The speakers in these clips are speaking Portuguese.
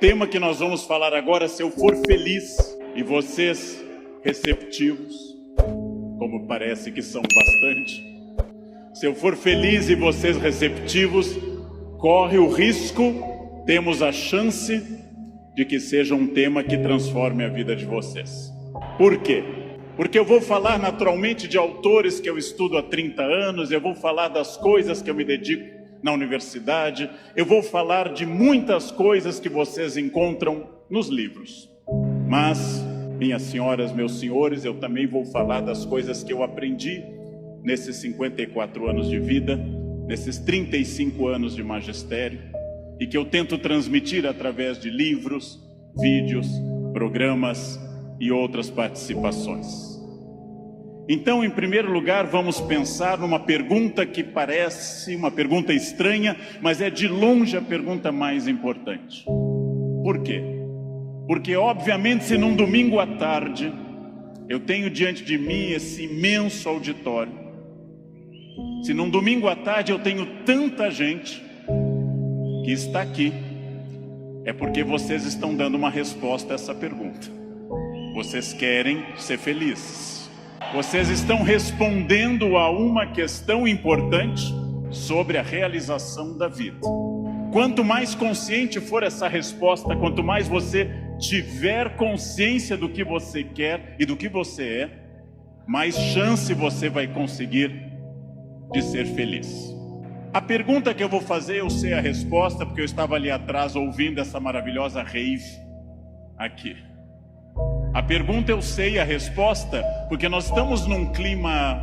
tema que nós vamos falar agora, se eu for feliz e vocês receptivos, como parece que são bastante, se eu for feliz e vocês receptivos, corre o risco, temos a chance de que seja um tema que transforme a vida de vocês. Por quê? Porque eu vou falar naturalmente de autores que eu estudo há 30 anos, eu vou falar das coisas que eu me dedico na universidade, eu vou falar de muitas coisas que vocês encontram nos livros. Mas, minhas senhoras, meus senhores, eu também vou falar das coisas que eu aprendi nesses 54 anos de vida, nesses 35 anos de magistério, e que eu tento transmitir através de livros, vídeos, programas e outras participações. Então, em primeiro lugar, vamos pensar numa pergunta que parece uma pergunta estranha, mas é de longe a pergunta mais importante. Por quê? Porque, obviamente, se num domingo à tarde eu tenho diante de mim esse imenso auditório, se num domingo à tarde eu tenho tanta gente que está aqui, é porque vocês estão dando uma resposta a essa pergunta. Vocês querem ser felizes. Vocês estão respondendo a uma questão importante sobre a realização da vida. Quanto mais consciente for essa resposta, quanto mais você tiver consciência do que você quer e do que você é, mais chance você vai conseguir de ser feliz. A pergunta que eu vou fazer, eu sei a resposta, porque eu estava ali atrás ouvindo essa maravilhosa rave aqui. A pergunta eu sei a resposta, porque nós estamos num clima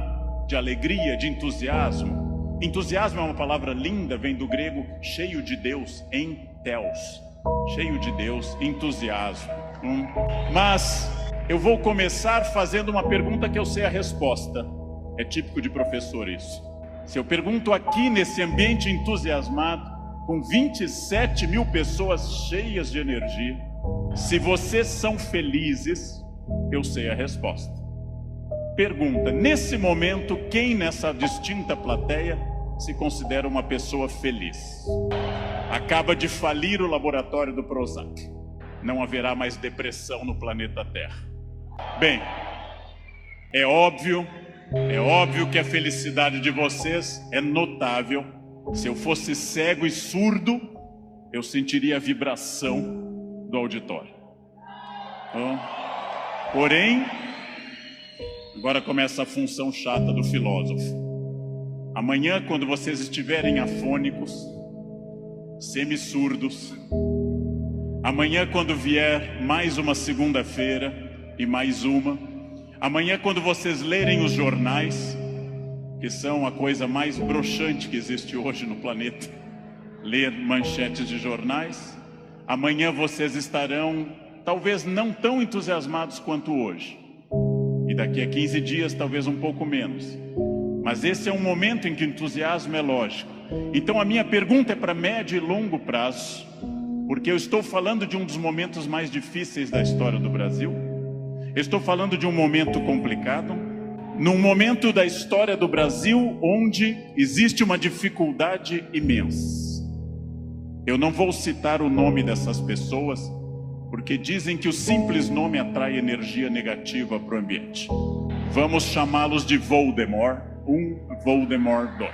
de alegria, de entusiasmo. Entusiasmo é uma palavra linda, vem do grego cheio de Deus, entheos. Cheio de Deus, entusiasmo. Mas eu vou começar fazendo uma pergunta que eu sei a resposta. É típico de professor isso. Se eu pergunto aqui nesse ambiente entusiasmado, com 27 mil pessoas cheias de energia, se vocês são felizes, eu sei a resposta. Pergunta, nesse momento, quem nessa distinta plateia se considera uma pessoa feliz? Acaba de falir o laboratório do Prozac. Não haverá mais depressão no planeta Terra. Bem, é óbvio que a felicidade de vocês é notável. Se eu fosse cego e surdo, eu sentiria a vibração do auditório. Porém, agora começa a função chata do filósofo. Amanhã, quando vocês estiverem afônicos, semissurdos, amanhã, quando vier mais uma segunda-feira e mais uma, amanhã, quando vocês lerem os jornais, que são a coisa mais broxante que existe hoje no planeta, ler manchetes de jornais, amanhã vocês estarão, talvez não tão entusiasmados quanto hoje. E daqui a 15 dias, talvez um pouco menos. Mas esse é um momento em que o entusiasmo é lógico. Então a minha pergunta é para médio e longo prazo, porque eu estou falando de um dos momentos mais difíceis da história do Brasil. Eu estou falando de um momento complicado, num momento da história do Brasil onde existe uma dificuldade imensa. Eu não vou citar o nome dessas pessoas, porque dizem que o simples nome atrai energia negativa para o ambiente. Vamos chamá-los de Voldemort 1, Voldemort 2.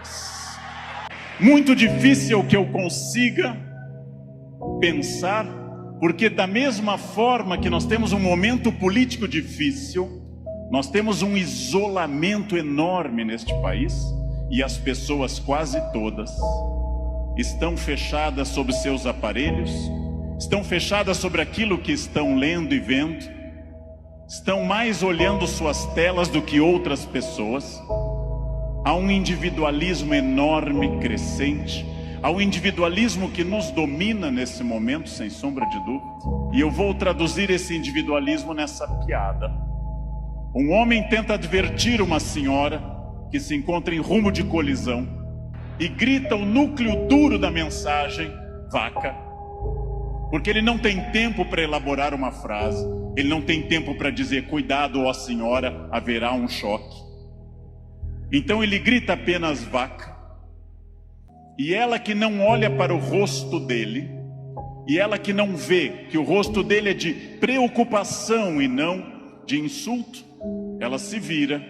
Muito difícil que eu consiga pensar, porque da mesma forma que nós temos um momento político difícil, nós temos um isolamento enorme neste país, e as pessoas quase todas estão fechadas sobre seus aparelhos, estão fechadas sobre aquilo que estão lendo e vendo, estão mais olhando suas telas do que outras pessoas. Há um individualismo enorme, crescente, há um individualismo que nos domina nesse momento, sem sombra de dúvida. E eu vou traduzir esse individualismo nessa piada. Um homem tenta advertir uma senhora que se encontra em rumo de colisão e grita o núcleo duro da mensagem, vaca, porque ele não tem tempo para elaborar uma frase, ele não tem tempo para dizer, cuidado, ó senhora, haverá um choque. Então ele grita apenas vaca, e ela, que não olha para o rosto dele, e ela que não vê que o rosto dele é de preocupação e não de insulto, ela se vira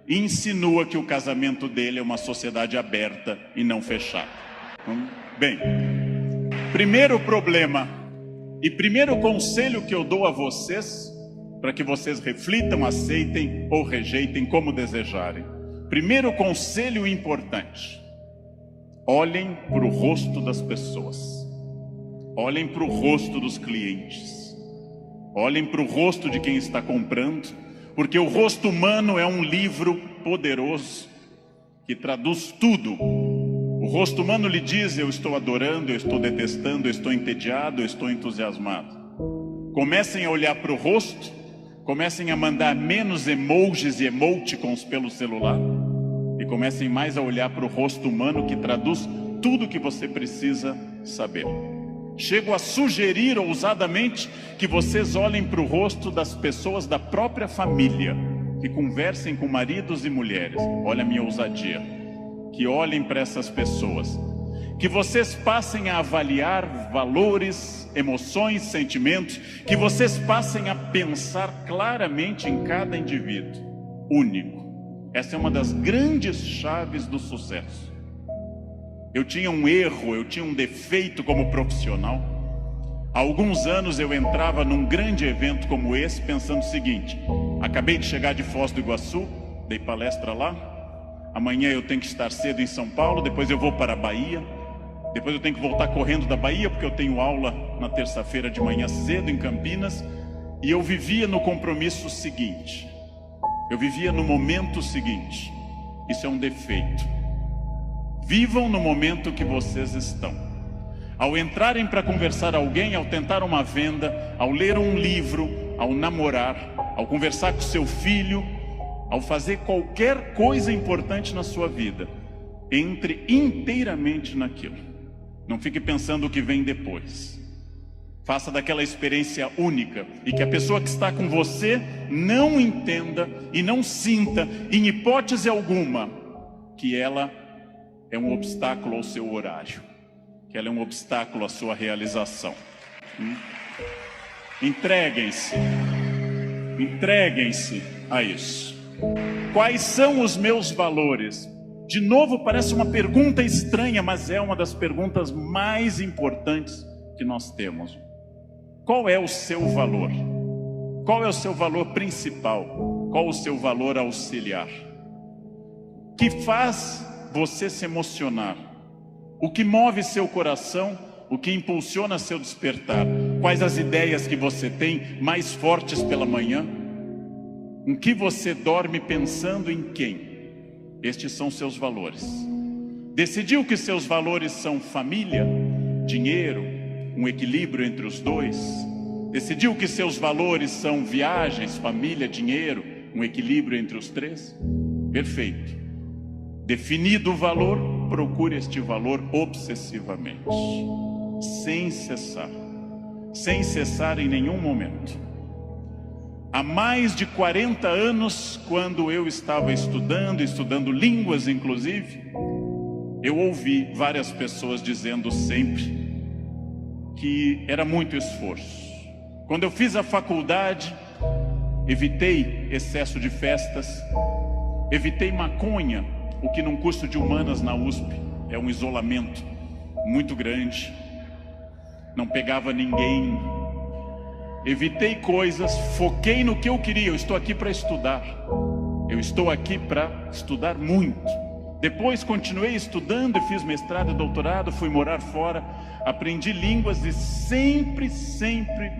e insinua que o casamento dele é uma sociedade aberta e não fechada. Bem, primeiro problema e primeiro conselho que eu dou a vocês, para que vocês reflitam, aceitem ou rejeitem como desejarem. Primeiro conselho importante: olhem para o rosto das pessoas, olhem para o rosto dos clientes, olhem para o rosto de quem está comprando, porque o rosto humano é um livro poderoso que traduz tudo. O rosto humano lhe diz: eu estou adorando, eu estou detestando, eu estou entediado, eu estou entusiasmado. Comecem a olhar para o rosto, comecem a mandar menos emojis e emoticons pelo celular e comecem mais a olhar para o rosto humano, que traduz tudo que você precisa saber. Chego a sugerir ousadamente que vocês olhem para o rosto das pessoas da própria família, que conversem com maridos e mulheres. Olha a minha ousadia. Que olhem para essas pessoas, que vocês passem a avaliar valores, emoções, sentimentos, que vocês passem a pensar claramente em cada indivíduo único. Essa é uma das grandes chaves do sucesso. Eu tinha um erro, eu tinha um defeito como profissional. Há alguns anos eu entrava num grande evento como esse pensando o seguinte: acabei de chegar de Foz do Iguaçu, dei palestra lá, amanhã eu tenho que estar cedo em São Paulo, depois eu vou para a Bahia, depois eu tenho que voltar correndo da Bahia, porque eu tenho aula na terça-feira de manhã cedo em Campinas. E eu vivia no compromisso seguinte, eu vivia no momento seguinte. Isso é um defeito. Vivam no momento que vocês estão. Ao entrarem para conversar com alguém, ao tentar uma venda, ao ler um livro, ao namorar, ao conversar com seu filho, ao fazer qualquer coisa importante na sua vida, entre inteiramente naquilo. Não fique pensando o que vem depois. Faça daquela experiência única, e que a pessoa que está com você não entenda e não sinta, em hipótese alguma, que ela é um obstáculo ao seu horário, que ela é um obstáculo à sua realização. Entreguem-se a isso. Quais são os meus valores? De novo, parece uma pergunta estranha, mas é uma das perguntas mais importantes que nós temos. Qual é o seu valor? Qual é o seu valor principal? Qual o seu valor auxiliar? O que faz você se emocionar? O que move seu coração? O que impulsiona seu despertar? Quais as ideias que você tem mais fortes pela manhã? Em que você dorme pensando em quem? Estes são seus valores. Decidiu que seus valores são família, dinheiro, um equilíbrio entre os dois? Decidiu que seus valores são viagens, família, dinheiro, um equilíbrio entre os três? Perfeito. Definido o valor, procure este valor obsessivamente, sem cessar em nenhum momento. Há mais de 40 anos, quando eu estava estudando línguas inclusive, eu ouvi várias pessoas dizendo sempre que era muito esforço. Quando eu fiz a faculdade, evitei excesso de festas, evitei maconha, o que num curso de humanas na USP é um isolamento muito grande. Não pegava ninguém. Evitei coisas, foquei no que eu queria. Eu estou aqui para estudar. Eu estou aqui para estudar muito. Depois continuei estudando e fiz mestrado e doutorado, fui morar fora, aprendi línguas e sempre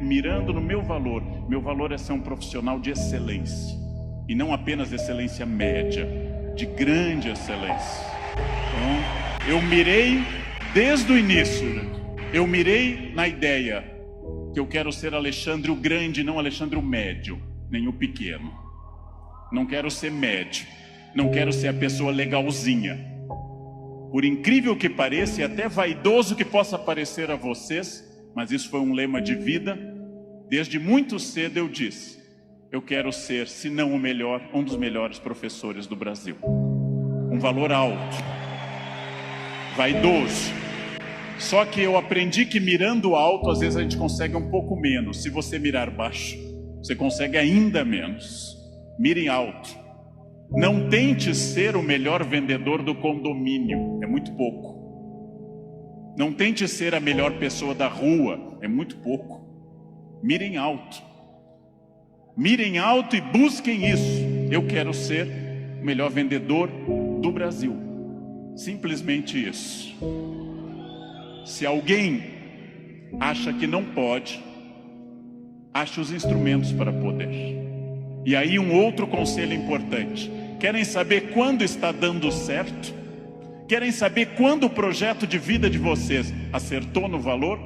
mirando no meu valor. Meu valor é ser um profissional de excelência. E não apenas excelência média, de grande excelência. Então, eu mirei desde o início, eu mirei na ideia que eu quero ser Alexandre o Grande, não Alexandre o Médio, nem o Pequeno. Não quero ser médio, não quero ser a pessoa legalzinha. Por incrível que pareça, e até vaidoso que possa parecer a vocês, mas isso foi um lema de vida. Desde muito cedo eu disse: eu quero ser, se não o melhor, um dos melhores professores do Brasil. Um valor alto, vaidoso. Só que eu aprendi que mirando alto, às vezes a gente consegue um pouco menos. Se você mirar baixo, você consegue ainda menos. Mire alto. Não tente ser o melhor vendedor do condomínio, é muito pouco. Não tente ser a melhor pessoa da rua, é muito pouco. Mirem alto. Mirem alto e busquem isso. Eu quero ser o melhor vendedor do Brasil. Simplesmente isso. Se alguém acha que não pode, ache os instrumentos para poder. E aí um outro conselho importante. Querem saber quando está dando certo? Querem saber quando o projeto de vida de vocês acertou no valor?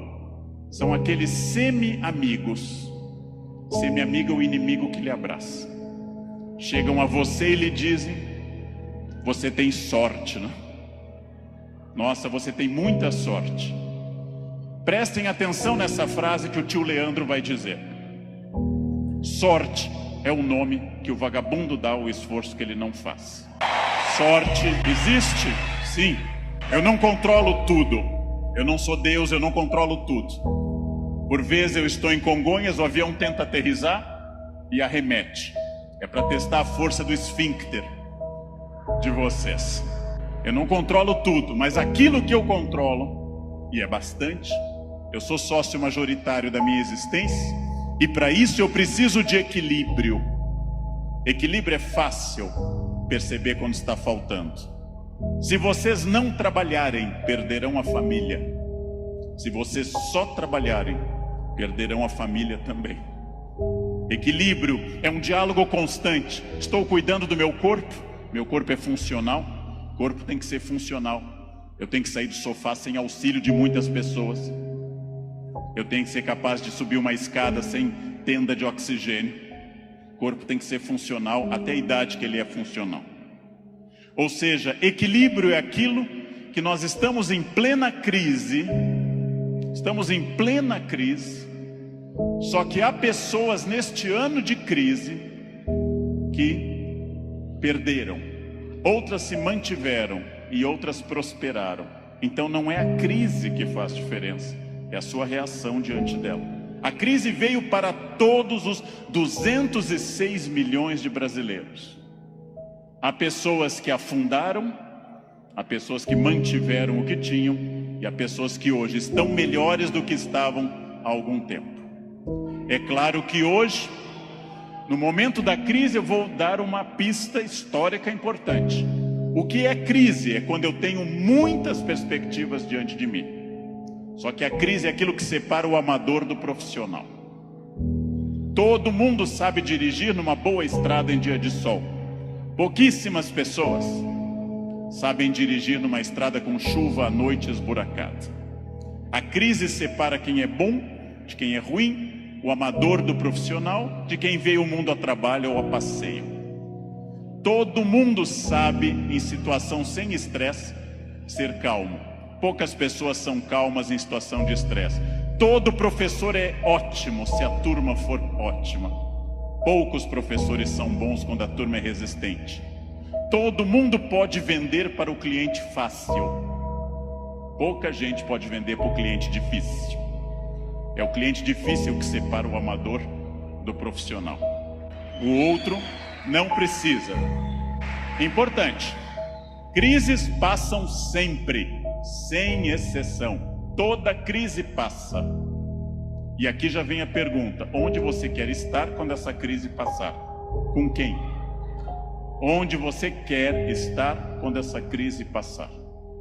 São aqueles semi-amigos. Semi-amigo é o inimigo que lhe abraça. Chegam a você e lhe dizem: você tem sorte, né? Nossa, você tem muita sorte. Prestem atenção nessa frase que o tio Leandro vai dizer. Sorte é o nome que o vagabundo dá ao esforço que ele não faz. Sorte existe? Sim. Eu não controlo tudo. Eu não sou Deus, eu não controlo tudo. Por vezes eu estou em Congonhas, o avião tenta aterrissar e arremete. É para testar a força do esfíncter de vocês. Eu não controlo tudo, mas aquilo que eu controlo, e é bastante, eu sou sócio majoritário da minha existência, e para isso eu preciso de equilíbrio. Equilíbrio é fácil perceber quando está faltando. Se vocês não trabalharem, perderão a família. Se vocês só trabalharem, perderão a família também. Equilíbrio é um diálogo constante. Estou cuidando do meu corpo é funcional, o corpo tem que ser funcional. Eu tenho que sair do sofá sem auxílio de muitas pessoas. Eu tenho que ser capaz de subir uma escada sem tenda de oxigênio. O corpo tem que ser funcional até a idade que ele é funcional. Ou seja, equilíbrio é aquilo que nós estamos em plena crise. Estamos em plena crise. Só que há pessoas neste ano de crise que perderam. Outras se mantiveram e outras prosperaram. Então não é a crise que faz diferença, é a sua reação diante dela. A crise veio para todos os 206 milhões de brasileiros. Há pessoas que afundaram, há pessoas que mantiveram o que tinham, e há pessoas que hoje estão melhores do que estavam há algum tempo. É claro que hoje, no momento da crise, eu vou dar uma pista histórica importante. O que é crise? É quando eu tenho muitas perspectivas diante de mim. Só que a crise é aquilo que separa o amador do profissional. Todo mundo sabe dirigir numa boa estrada em dia de sol. Pouquíssimas pessoas sabem dirigir numa estrada com chuva à noite esburacada. A crise separa quem é bom de quem é ruim, o amador do profissional, de quem veio ao mundo a trabalho ou a passeio. Todo mundo sabe, em situação sem estresse, ser calmo. Poucas pessoas são calmas em situação de estresse. Todo professor é ótimo se a turma for ótima. Poucos professores são bons quando a turma é resistente. Todo mundo pode vender para o cliente fácil. Pouca gente pode vender para o cliente difícil. É o cliente difícil que separa o amador do profissional. O outro não precisa. Importante. Crises passam sempre, sem exceção. Toda crise passa. E aqui já vem a pergunta: onde você quer estar quando essa crise passar? Com quem? Onde você quer estar quando essa crise passar?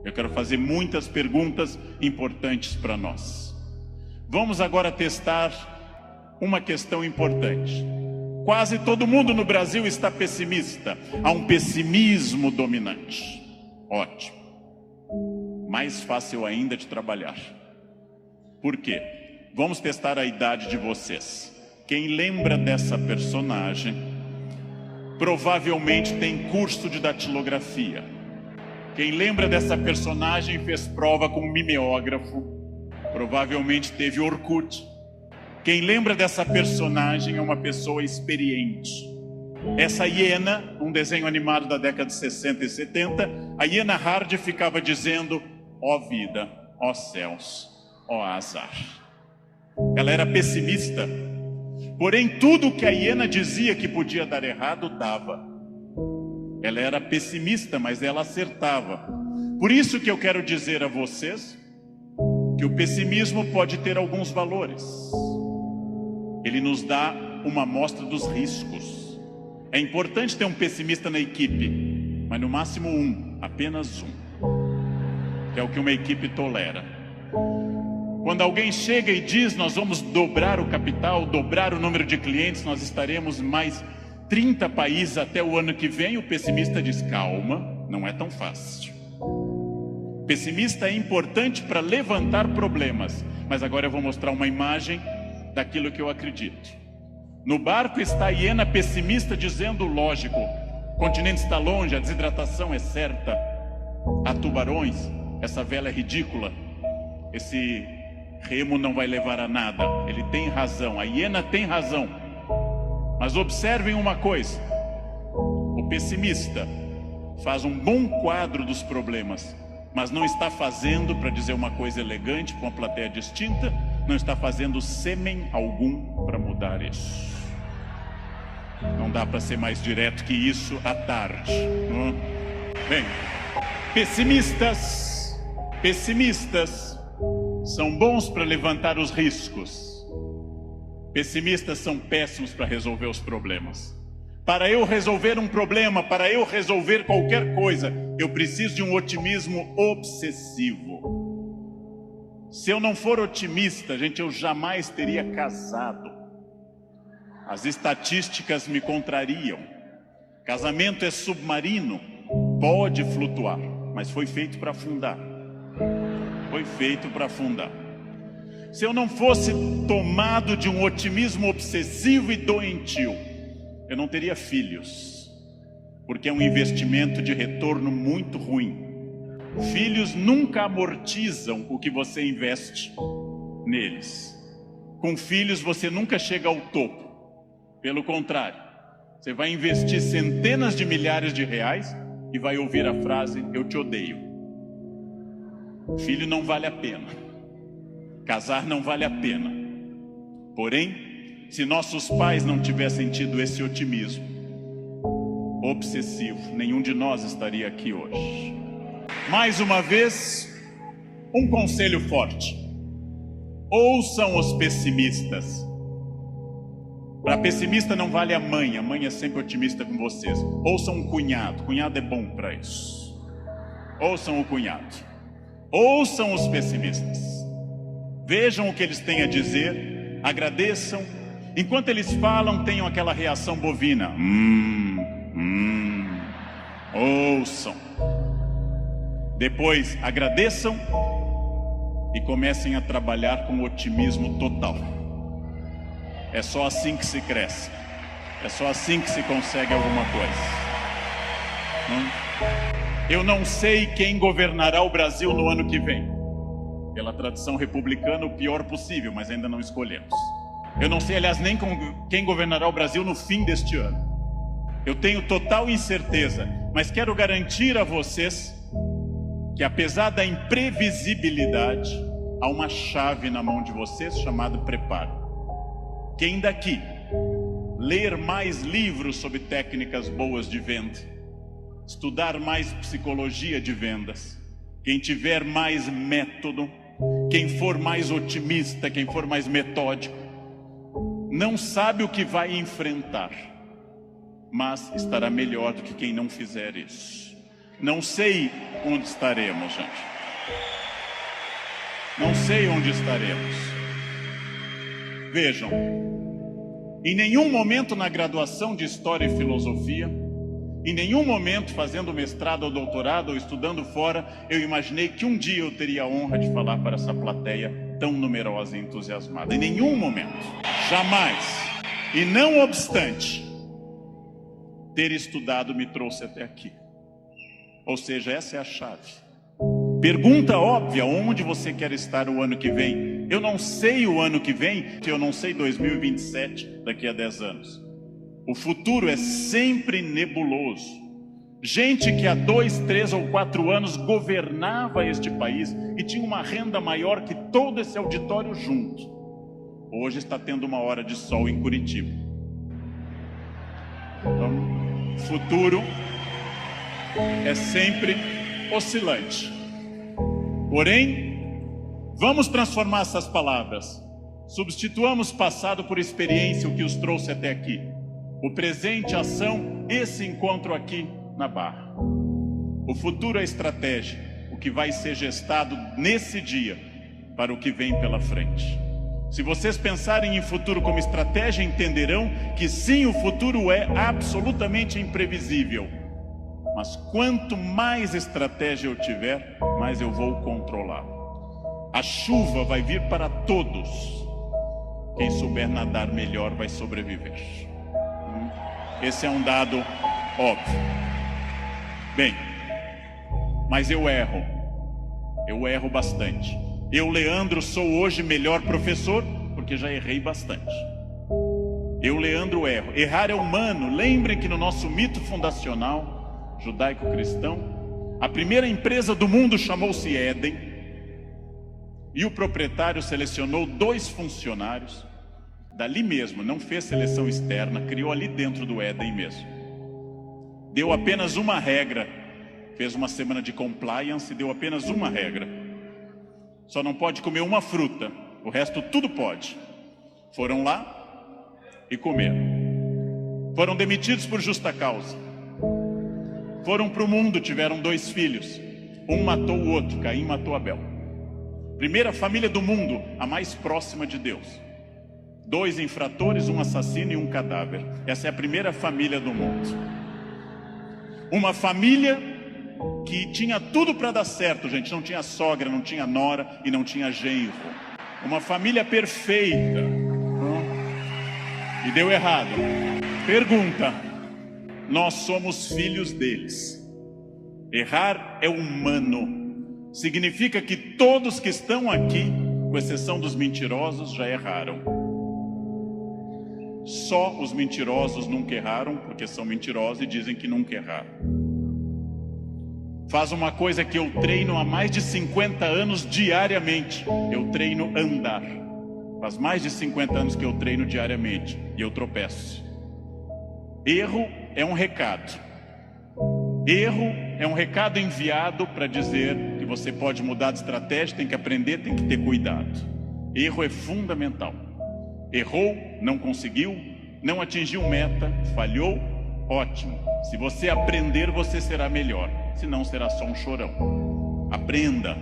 Eu quero fazer muitas perguntas importantes para nós. Vamos agora testar uma questão importante. Quase todo mundo no Brasil está pessimista. Há um pessimismo dominante. Ótimo. Mais fácil ainda de trabalhar. Por quê? Vamos testar a idade de vocês. Quem lembra dessa personagem provavelmente tem curso de datilografia. Quem lembra dessa personagem fez prova com um mimeógrafo. Provavelmente teve Orkut. Quem lembra dessa personagem é uma pessoa experiente. Essa hiena, um desenho animado da década de 60 e 70, a hiena Hard ficava dizendo: ó vida, Ó céus, ó azar. Ela era pessimista, porém tudo que a hiena dizia que podia dar errado, dava. Ela era pessimista, mas ela acertava. Por isso que eu quero dizer a vocês que o pessimismo pode ter alguns valores. Ele nos dá uma amostra dos riscos. É importante ter um pessimista na equipe, mas no máximo apenas um, que é o que uma equipe tolera. Quando alguém chega e diz, nós vamos dobrar o capital, dobrar o número de clientes, nós estaremos em mais 30 países até o ano que vem, o pessimista diz, calma, não é tão fácil. Pessimista é importante para levantar problemas, mas agora eu vou mostrar uma imagem daquilo que eu acredito. No barco está a hiena pessimista dizendo, lógico, o continente está longe, a desidratação é certa, há tubarões, essa vela é ridícula, esse remo não vai levar a nada. Ele tem razão, a hiena tem razão. Mas observem uma coisa, o pessimista faz um bom quadro dos problemas, mas não está fazendo, para dizer uma coisa elegante, com a plateia distinta, não está fazendo sêmen algum para mudar isso. Não dá para ser mais direto que isso à tarde. Não? Bem, pessimistas são bons para levantar os riscos. Pessimistas são péssimos para resolver os problemas. Para eu resolver um problema, para eu resolver qualquer coisa, eu preciso de um otimismo obsessivo. Se eu não for otimista, gente, eu jamais teria casado. As estatísticas me contrariam. Casamento é submarino, pode flutuar, mas foi feito para afundar. Foi feito para afundar. Se eu não fosse tomado de um otimismo obsessivo e doentio, eu não teria filhos, porque é um investimento de retorno muito ruim. Filhos nunca amortizam o que você investe neles. Com filhos você nunca chega ao topo. Pelo contrário, você vai investir centenas de milhares de reais e vai ouvir a frase, eu te odeio. Filho não vale a pena. Casar não vale a pena. Porém, se nossos pais não tivessem tido esse otimismo obsessivo, nenhum de nós estaria aqui hoje. Mais uma vez, um conselho forte. Ouçam os pessimistas. Para pessimista não vale a mãe é sempre otimista com vocês. Ouçam um cunhado é bom para isso. Ouçam o cunhado. Ouçam os pessimistas. Vejam o que eles têm a dizer, agradeçam. Enquanto eles falam, tenham aquela reação bovina. Ouçam. Depois agradeçam e comecem a trabalhar com otimismo total. É só assim que se cresce. É só assim que se consegue alguma coisa. Eu não sei quem governará o Brasil no ano que vem. Pela tradição republicana, o pior possível, mas ainda não escolhemos. Eu não sei, aliás, nem quem governará o Brasil no fim deste ano. Eu tenho total incerteza, mas quero garantir a vocês que, apesar da imprevisibilidade, há uma chave na mão de vocês chamada preparo. Quem daqui ler mais livros sobre técnicas boas de venda, estudar mais psicologia de vendas, quem tiver mais método, quem for mais otimista, quem for mais metódico, não sabe o que vai enfrentar, mas estará melhor do que quem não fizer isso. Não sei onde estaremos, gente. Não sei onde estaremos. Vejam, em nenhum momento na graduação de História e Filosofia, em nenhum momento fazendo mestrado ou doutorado ou estudando fora, eu imaginei que um dia eu teria a honra de falar para essa plateia tão numerosa e entusiasmada. Em nenhum momento, jamais. E não obstante, ter estudado me trouxe até aqui. Ou seja, essa é a chave. Pergunta óbvia, onde você quer estar o ano que vem? Eu não sei o ano que vem, eu não sei 2027, daqui a 10 anos. O futuro é sempre nebuloso. Gente que há 2, 3 ou 4 anos governava este país e tinha uma renda maior que todo esse auditório junto. Hoje está tendo uma hora de sol em Curitiba. Então, futuro é sempre oscilante. Porém, vamos transformar essas palavras. Substituamos passado por experiência, o que os trouxe até aqui. O presente, ação, esse encontro aqui na Barra. O futuro é estratégia, o que vai ser gestado nesse dia para o que vem pela frente. Se vocês pensarem em futuro como estratégia, entenderão que sim, o futuro é absolutamente imprevisível. Mas quanto mais estratégia eu tiver, mais eu vou controlar. A chuva vai vir para todos. Quem souber nadar melhor vai sobreviver. Esse é um dado óbvio. Bem, mas eu erro bastante. Eu, Leandro, sou hoje melhor professor, porque já errei bastante. Eu, Leandro, erro. Errar é humano. Lembrem que no nosso mito fundacional judaico-cristão, a primeira empresa do mundo chamou-se Éden, e o proprietário selecionou 2 funcionários, dali mesmo, não fez seleção externa, criou ali dentro do Éden mesmo. Deu apenas uma regra, fez uma semana de compliance e deu apenas uma regra. Só não pode comer uma fruta, o resto tudo pode. Foram lá e comeram. Foram demitidos por justa causa. Foram para o mundo, tiveram 2 filhos. Um matou o outro, Caim matou Abel. Primeira família do mundo, a mais próxima de Deus. 2 infratores, um assassino e um cadáver. Essa é a primeira família do mundo. Uma família que tinha tudo para dar certo, gente. Não tinha sogra, não tinha nora e não tinha genro. Uma família perfeita. E deu errado. Pergunta: nós somos filhos deles. Errar é humano. Significa que todos que estão aqui, com exceção dos mentirosos, já erraram. Só os mentirosos nunca erraram, porque são mentirosos e dizem que nunca erraram. Faz uma coisa que eu treino há mais de 50 anos diariamente. Eu treino andar. Faz mais de 50 anos que eu treino diariamente e eu tropeço. Erro é um recado. Erro é um recado enviado para dizer que você pode mudar de estratégia, tem que aprender, tem que ter cuidado. Erro é fundamental. Errou, não conseguiu, não atingiu meta, falhou, ótimo. Se você aprender, você será melhor. Senão será só um chorão. Aprenda.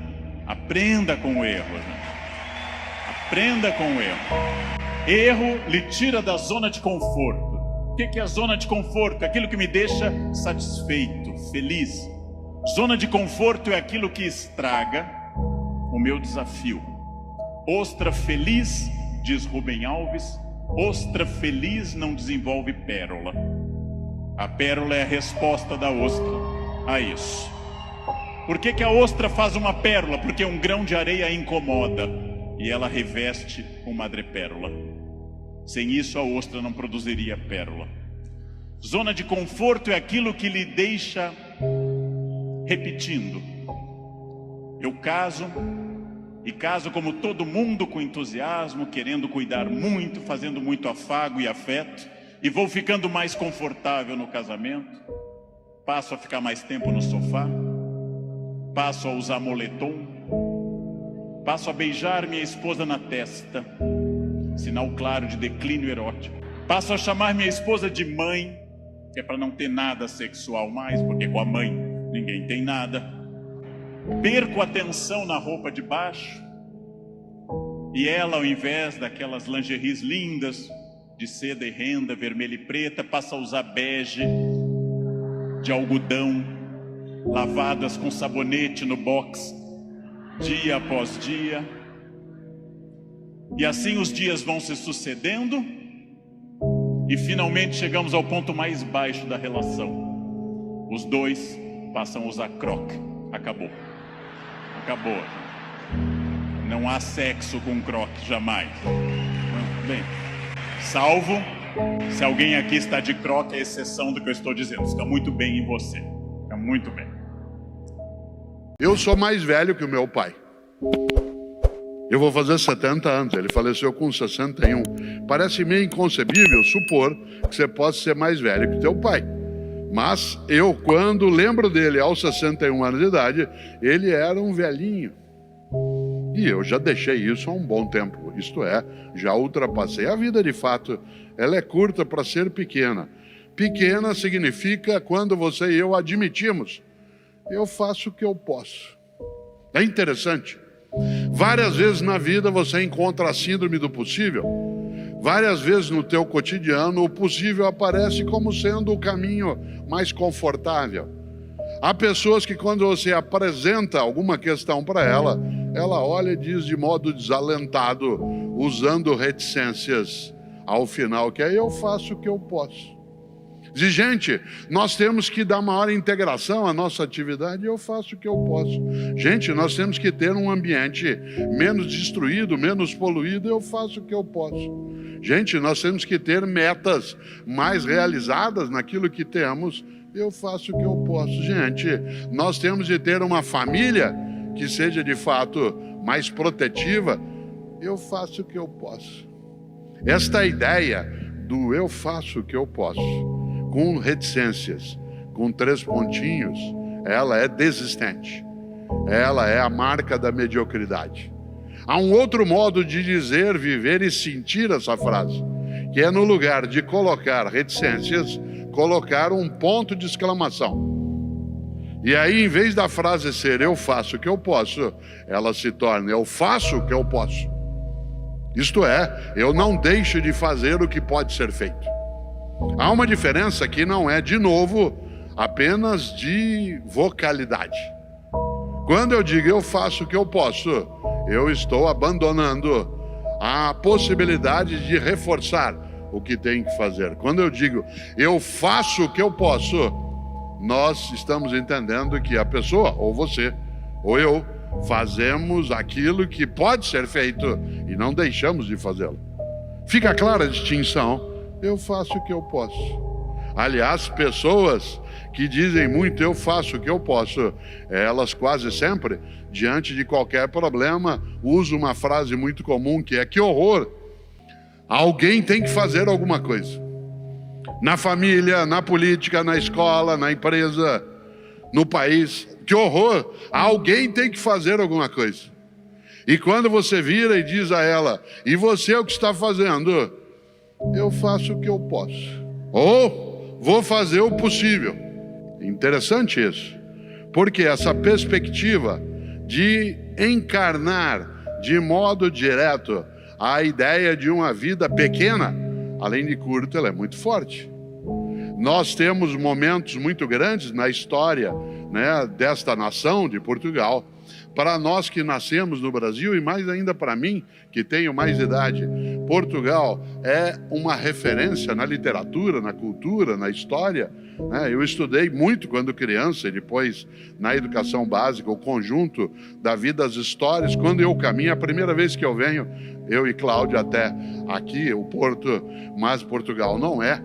Aprenda com o erro, gente. Aprenda com o erro. Erro lhe tira da zona de conforto. O que é a zona de conforto? Aquilo que me deixa satisfeito, feliz. Zona de conforto é aquilo que estraga o meu desafio. Ostra feliz, diz Rubem Alves, ostra feliz não desenvolve pérola. A pérola é a resposta da ostra a isso. Por que a ostra faz uma pérola? Porque um grão de areia a incomoda e ela reveste uma madrepérola. Sem isso a ostra não produziria pérola. Zona de conforto é aquilo que lhe deixa repetindo. Eu caso, e caso como todo mundo com entusiasmo, querendo cuidar muito, fazendo muito afago e afeto, e vou ficando mais confortável no casamento, passo a ficar mais tempo no sofá, passo a usar moletom, passo a beijar minha esposa na testa, sinal claro de declínio erótico, passo a chamar minha esposa de mãe, que é para não ter nada sexual mais, porque com a mãe ninguém tem nada. Perco a atenção na roupa de baixo, e ela, ao invés daquelas lingeries lindas de seda e renda, vermelha e preta, passa a usar bege de algodão, lavadas com sabonete no box, dia após dia. E assim os dias vão se sucedendo, e finalmente chegamos ao ponto mais baixo da relação. Os dois passam a usar croque. Acabou. Acabou. Não há sexo com croque, jamais. Bem, salvo se alguém aqui está de croque, é exceção do que eu estou dizendo. Está muito bem em você. muito bem. Eu sou mais velho que o meu pai. Eu vou fazer 70 anos, ele faleceu com 61. Parece meio inconcebível supor que você possa ser mais velho que teu pai. Mas eu, quando lembro dele aos 61 anos de idade, ele era um velhinho. E eu já deixei isso há um bom tempo. Isto é, já ultrapassei. A vida, de fato, ela é curta para ser pequena. Pequena significa quando você e eu admitimos: eu faço o que eu posso. É interessante. Várias vezes na vida você encontra a síndrome do possível. Várias vezes no teu cotidiano o possível aparece como sendo o caminho mais confortável. Há pessoas que quando você apresenta alguma questão para ela, ela olha e diz de modo desalentado, usando reticências ao final, que aí eu faço o que eu posso. Diz, gente, nós temos que dar maior integração à nossa atividade e eu faço o que eu posso. Gente, nós temos que ter um ambiente menos destruído, menos poluído, eu faço o que eu posso. Gente, nós temos que ter metas mais realizadas naquilo que temos, eu faço o que eu posso. Gente, nós temos de ter uma família que seja de fato mais protetiva, eu faço o que eu posso. Esta ideia do eu faço o que eu posso, com reticências, com 3 pontinhos, ela é desistente. Ela é a marca da mediocridade. Há um outro modo de dizer, viver e sentir essa frase, que é no lugar de colocar reticências, colocar um ponto de exclamação. E aí, em vez da frase ser eu faço o que eu posso, ela se torna eu faço o que eu posso. Isto é, eu não deixo de fazer o que pode ser feito. Há uma diferença que não é, de novo, apenas de vocalidade. Quando eu digo eu faço o que eu posso, eu estou abandonando a possibilidade de reforçar o que tem que fazer. Quando eu digo eu faço o que eu posso, nós estamos entendendo que a pessoa, ou você, ou eu, fazemos aquilo que pode ser feito e não deixamos de fazê-lo. Fica clara a distinção? Eu faço o que eu posso. Aliás, pessoas que dizem muito eu faço o que eu posso, elas quase sempre, diante de qualquer problema, usam uma frase muito comum que é: que horror, alguém tem que fazer alguma coisa. Na família, na política, na escola, na empresa, no país. Que horror, alguém tem que fazer alguma coisa. E quando você vira e diz a ela: e você o que está fazendo? Eu faço o que eu posso. Ou vou fazer o possível. Interessante isso. Porque essa perspectiva de encarnar de modo direto a ideia de uma vida pequena, além de curta, ela é muito forte. Nós temos momentos muito grandes na história, desta nação de Portugal. Para nós que nascemos no Brasil, e mais ainda para mim, que tenho mais idade, Portugal é uma referência na literatura, na cultura, na história. Eu estudei muito quando criança e depois na educação básica, o conjunto da vida, as histórias. Quando eu caminho, a primeira vez que eu venho, eu e Cláudia até aqui, o Porto, mas Portugal não é.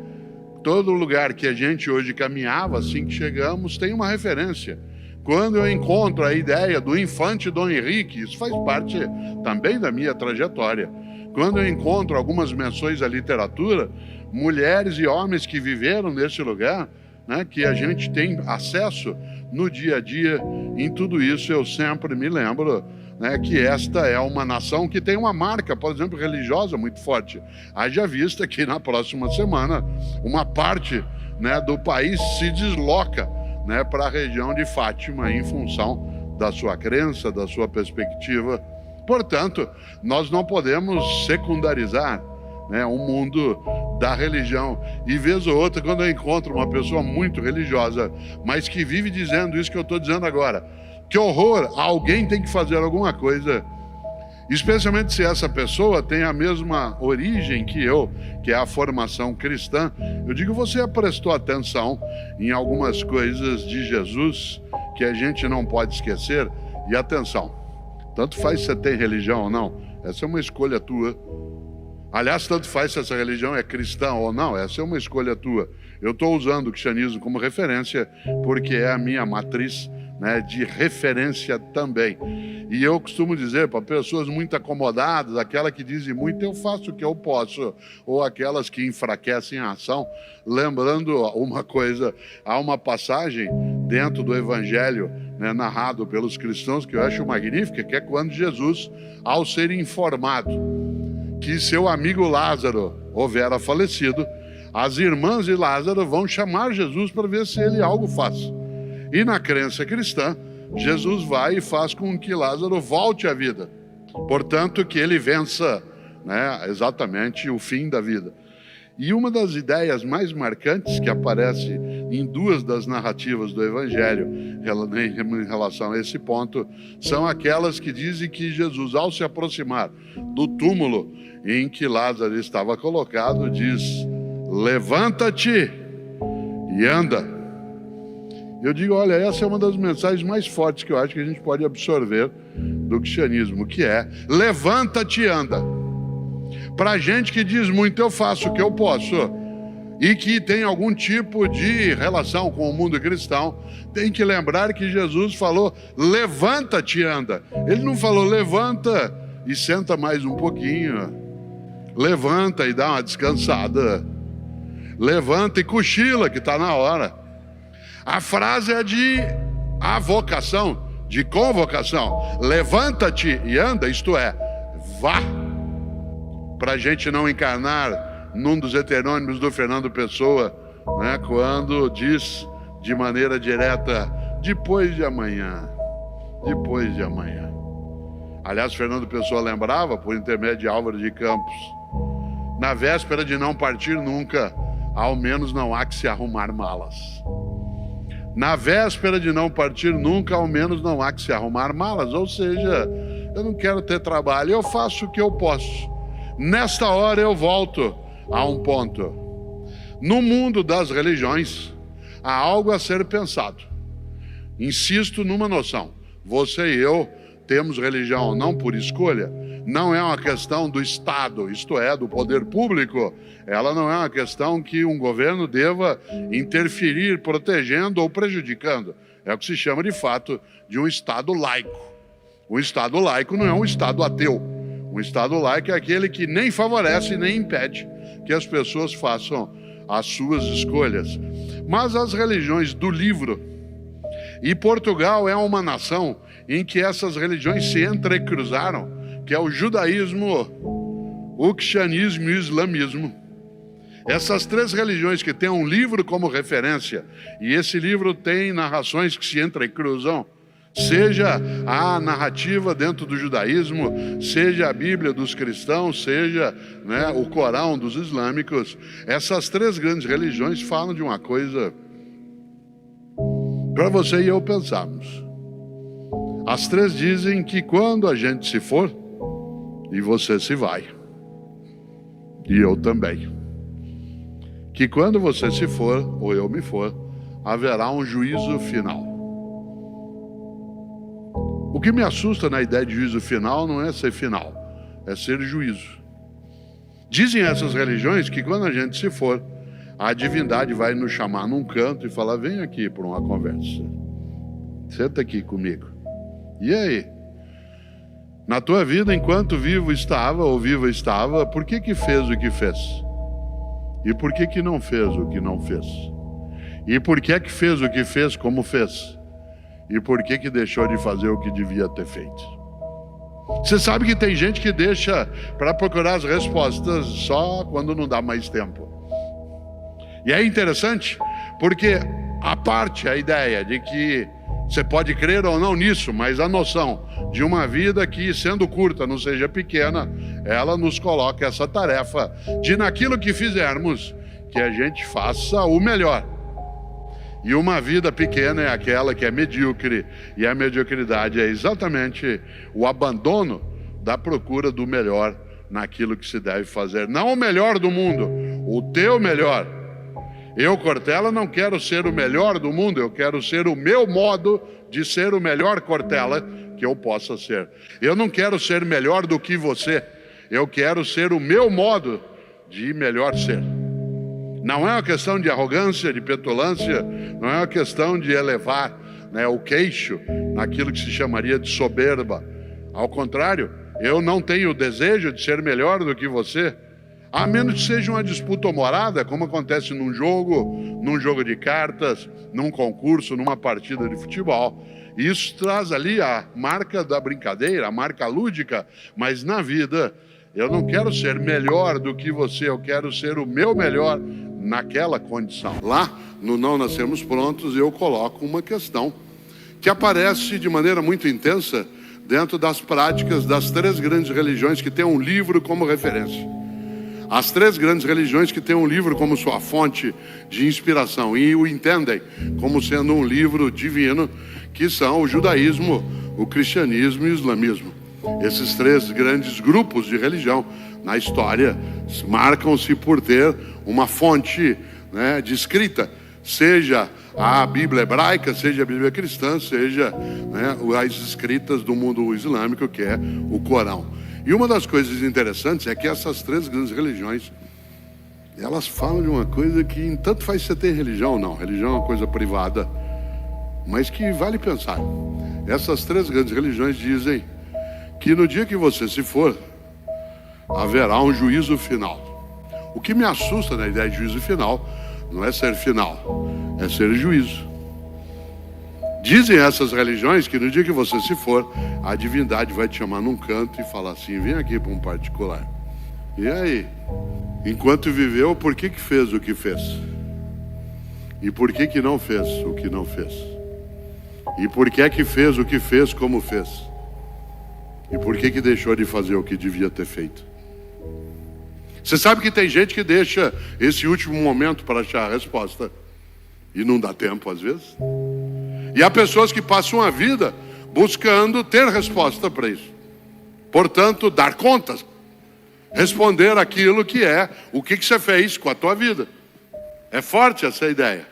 Todo lugar que a gente hoje caminhava, assim que chegamos, tem uma referência. Quando eu encontro a ideia do infante Dom Henrique, isso faz parte também da minha trajetória. Quando eu encontro algumas menções à literatura, mulheres e homens que viveram nesse lugar, que a gente tem acesso no dia a dia, em tudo isso eu sempre me lembro que esta é uma nação que tem uma marca, por exemplo, religiosa muito forte. Haja vista que na próxima semana uma parte do país se desloca para a região de Fátima em função da sua crença, da sua perspectiva. Portanto, nós não podemos secundarizar o mundo da religião. E vez ou outra, quando eu encontro uma pessoa muito religiosa, mas que vive dizendo isso que eu estou dizendo agora, que horror, alguém tem que fazer alguma coisa, especialmente se essa pessoa tem a mesma origem que eu, que é a formação cristã, eu digo, você prestou atenção em algumas coisas de Jesus que a gente não pode esquecer? E atenção, tanto faz se você tem religião ou não, essa é uma escolha tua. Aliás, tanto faz se essa religião é cristã ou não, essa é uma escolha tua. Eu estou usando o cristianismo como referência porque é a minha matriz, né, de referência também. E eu costumo dizer para pessoas muito acomodadas, aquela que dizem muito, eu faço o que eu posso, ou aquelas que enfraquecem a ação, lembrando uma coisa, há uma passagem dentro do Evangelho, né, narrado pelos cristãos, que eu acho magnífica, que é quando Jesus, ao ser informado que seu amigo Lázaro houvera falecido, as irmãs de Lázaro vão chamar Jesus para ver se ele algo faz. E na crença cristã, Jesus vai e faz com que Lázaro volte à vida. Portanto, que ele vença, né, exatamente o fim da vida. E uma das ideias mais marcantes que aparece em duas das narrativas do Evangelho em relação a esse ponto são aquelas que dizem que Jesus, ao se aproximar do túmulo em que Lázaro estava colocado, diz: levanta-te e anda. Eu digo, olha, essa é uma das mensagens mais fortes que eu acho que a gente pode absorver do cristianismo, que é: levanta-te e anda. Para gente que diz muito, eu faço o que eu posso, e que tem algum tipo de relação com o mundo cristão, tem que lembrar que Jesus falou: levanta-te e anda. Ele não falou: levanta e senta mais um pouquinho, levanta e dá uma descansada, levanta e cochila que está na hora. A frase é de avocação, de convocação. Levanta-te e anda, isto é, vá. Para a gente não encarnar num dos heterônimos do Fernando Pessoa, né, quando diz de maneira direta: depois de amanhã, depois de amanhã. Aliás, Fernando Pessoa lembrava, por intermédio de Álvaro de Campos, na véspera de não partir nunca, ao menos não há que se arrumar malas. Na véspera de não partir nunca, ao menos não há que se arrumar malas. Ou seja, eu não quero ter trabalho, eu faço o que eu posso. Nesta hora eu volto a um ponto. No mundo das religiões, há algo a ser pensado. Insisto numa noção: você e eu temos religião não por escolha, não é uma questão do Estado, isto é, do poder público. Ela não é uma questão que um governo deva interferir, protegendo ou prejudicando. É o que se chama, de fato, de um Estado laico. Um Estado laico não é um Estado ateu. Um Estado laico é aquele que nem favorece nem impede que as pessoas façam as suas escolhas. Mas as religiões do livro, e Portugal é uma nação em que essas religiões se entrecruzaram, que é o judaísmo, o cristianismo e o islamismo. Essas três religiões que têm um livro como referência, e esse livro tem narrações que se entrecruzam, seja a narrativa dentro do judaísmo, seja a Bíblia dos cristãos, seja, né, o Corão dos islâmicos. Essas três grandes religiões falam de uma coisa para você e eu pensarmos. As três dizem que quando a gente se for, e você se vai, e eu também, que quando você se for, ou eu me for, haverá um juízo final. O que me assusta na ideia de juízo final não é ser final, é ser juízo. Dizem essas religiões que quando a gente se for, a divindade vai nos chamar num canto e falar: vem aqui para uma conversa, senta aqui comigo. E aí? Na tua vida, enquanto vivo estava ou viva estava, por que fez o que fez? E por que não fez o que não fez? E por que fez o que fez como fez? E por que deixou de fazer o que devia ter feito? Você sabe que tem gente que deixa para procurar as respostas só quando não dá mais tempo. E é interessante, porque a ideia de que você pode crer ou não nisso, mas a noção de uma vida que, sendo curta, não seja pequena, ela nos coloca essa tarefa de, naquilo que fizermos, que a gente faça o melhor. E uma vida pequena é aquela que é medíocre, e a mediocridade é exatamente o abandono da procura do melhor naquilo que se deve fazer. Não o melhor do mundo, o teu melhor. Eu, Cortella, não quero ser o melhor do mundo, eu quero ser o meu modo de ser o melhor Cortella que eu possa ser. Eu não quero ser melhor do que você, eu quero ser o meu modo de melhor ser. Não é uma questão de arrogância, de petulância, não é uma questão de elevar, né, o queixo naquilo que se chamaria de soberba. Ao contrário, eu não tenho o desejo de ser melhor do que você, a menos que seja uma disputa humorada, como acontece num jogo de cartas, num concurso, numa partida de futebol. Isso traz ali a marca da brincadeira, a marca lúdica, mas na vida eu não quero ser melhor do que você, eu quero ser o meu melhor naquela condição. Lá no Não Nascemos Prontos eu coloco uma questão que aparece de maneira muito intensa dentro das práticas das 3 grandes religiões que têm um livro como referência. As 3 grandes religiões que têm um livro como sua fonte de inspiração e o entendem como sendo um livro divino, que são o judaísmo, o cristianismo e o islamismo. Esses 3 grandes grupos de religião na história marcam-se por ter uma fonte, né, de escrita, seja a Bíblia hebraica, seja a Bíblia cristã, seja, né, as escritas do mundo islâmico, que é o Corão. E uma das coisas interessantes é que essas 3 grandes religiões, elas falam de uma coisa que tanto faz você ter religião ou não. Religião é uma coisa privada, mas que vale pensar. Essas 3 grandes religiões dizem que no dia que você se for, haverá um juízo final. O que me assusta na ideia de juízo final não é ser final, é ser juízo. Dizem essas religiões que no dia que você se for, a divindade vai te chamar num canto e falar assim: vem aqui para um particular. E aí? Enquanto viveu, por que fez o que fez? E por que não fez o que não fez? E por que fez o que fez como fez? E por que deixou de fazer o que devia ter feito? Você sabe que tem gente que deixa esse último momento para achar a resposta e não dá tempo às vezes. E há pessoas que passam a vida buscando ter resposta para isso. Portanto, dar contas, responder aquilo que é o que você fez com a tua vida. É forte essa ideia.